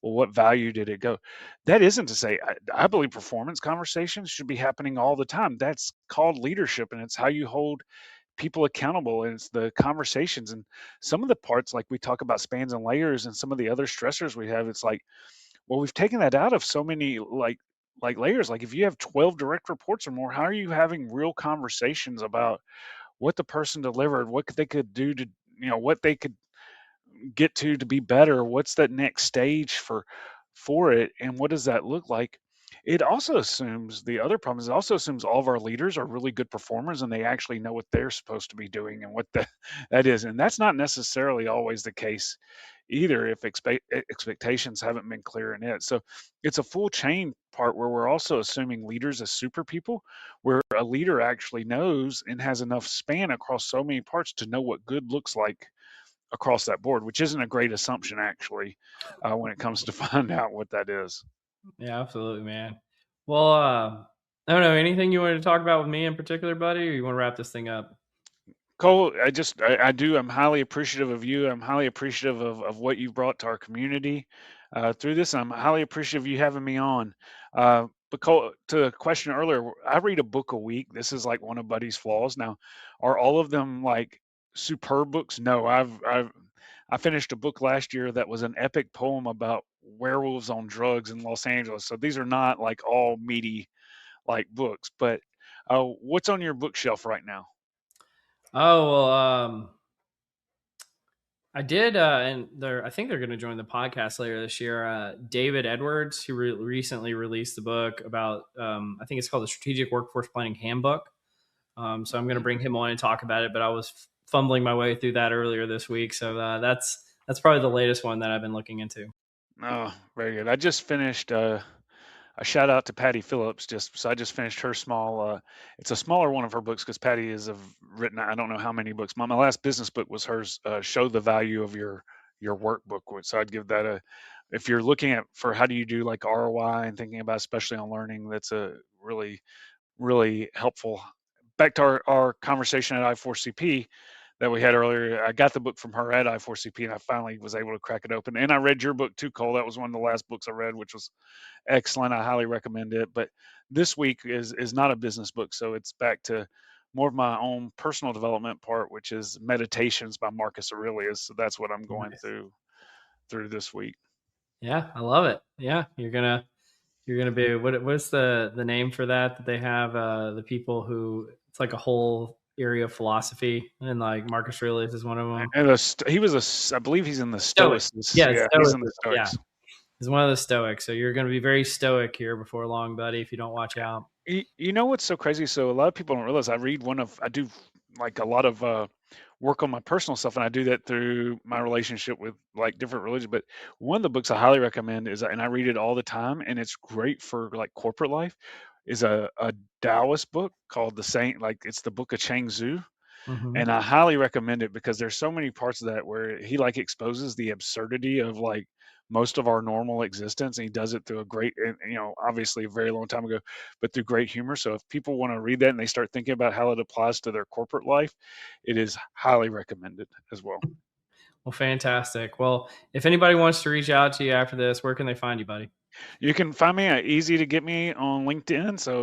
well, what value did it go? That isn't to say, I believe performance conversations should be happening all the time. That's called leadership, and it's how you hold people accountable, and it's the conversations. And some of the parts, like we talk about spans and layers and some of the other stressors we have, it's like, well, we've taken that out of so many like layers. Like if you have 12 direct reports or more, how are you having real conversations about what the person delivered, what they could do to, what they could get to be better? What's that next stage for it, and what does that look like? It also assumes the other problem is it also assumes all of our leaders are really good performers and they actually know what they're supposed to be doing and what that is, and that's not necessarily always the case either if expectations haven't been clear in it. So it's a full chain part where we're also assuming leaders as super people, where a leader actually knows and has enough span across so many parts to know what good looks like across that board, which isn't a great assumption actually, when it comes to find out what that is. Yeah, absolutely, man. Well, I don't know, anything you wanted to talk about with me in particular, buddy, or you want to wrap this thing up? Cole, I'm highly appreciative of you. I'm highly appreciative of what you brought to our community through this. I'm highly appreciative of you having me on. But Cole, to a question earlier, I read a book a week. This is like one of Buddy's flaws. Now, are all of them like superb books? No, I finished a book last year that was an epic poem about werewolves on drugs in Los Angeles. So these are not like all meaty like books. But what's on your bookshelf right now? Oh, well, I did, and I think they're going to join the podcast later this year. David Edwards, who recently released the book about, I think it's called the Strategic Workforce Planning Handbook. So I'm going to bring him on and talk about it. But I was fumbling my way through that earlier this week, so that's probably the latest one that I've been looking into. Oh, very good. I just finished. A shout out to Patty Phillips. I just finished her small. It's a smaller one of her books because Patty has written I don't know how many books. My last business book was hers. Show the value of your workbook. So I'd give that if you're looking at for how do you do like ROI and thinking about especially on learning, that's a really really helpful. Back to our conversation at I4CP that we had earlier. I got the book from her at I4CP and I finally was able to crack it open. And I read your book too, Cole. That was one of the last books I read, which was excellent. I highly recommend it. But this week is not a business book. So it's back to more of my own personal development part, which is Meditations by Marcus Aurelius. So that's what I'm going through this week. Yeah, I love it. Yeah, you're gonna be what's the name for that they have, the people who it's like a whole area of philosophy, and like Marcus Aurelius is one of them. And I believe he's in the Stoics. Yeah, he's in the Stoics. Yeah. He's one of the Stoics. So you're going to be very stoic here before long, buddy, if you don't watch out. You know what's so crazy? So a lot of people don't realize I do like a lot of work on my personal stuff, and I do that through my relationship with like different religions. But one of the books I highly recommend and I read it all the time, and it's great for like corporate life, is a Taoist book called it's the Book of Chang Tzu. Mm-hmm. And I highly recommend it because there's so many parts of that where he like exposes the absurdity of like most of our normal existence, and he does it through a great, obviously a very long time ago, but through great humor. So if people want to read that and they start thinking about how it applies to their corporate life, it is highly recommended as well. Well, fantastic. Well, if anybody wants to reach out to you after this, where can they find you, buddy? You can find me easy to get me on LinkedIn. So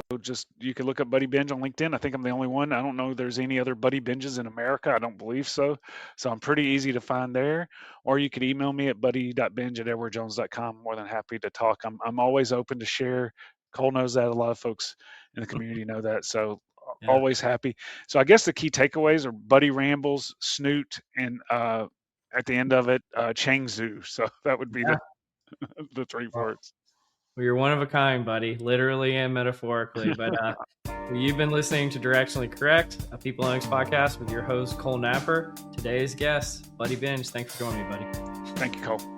you can look up Buddy Benge on LinkedIn. I think I'm the only one. I don't know if there's any other Buddy Benges in America. I don't believe so. So I'm pretty easy to find there. Or you could email me at buddy.benge@edwardjones.com. More than happy to talk. I'm always open to share. Cole knows that. A lot of folks in the community know that. So always happy. So I guess the key takeaways are Buddy rambles, Snoot, and at the end of it, Chang Tzu. So that would be the three parts. Well, you're one of a kind, buddy, literally and metaphorically. But you've been listening to Directionally Correct, a People Analytics podcast with your host, Cole Napper. Today's guest, Buddy Benge. Thanks for joining me, buddy. Thank you, Cole.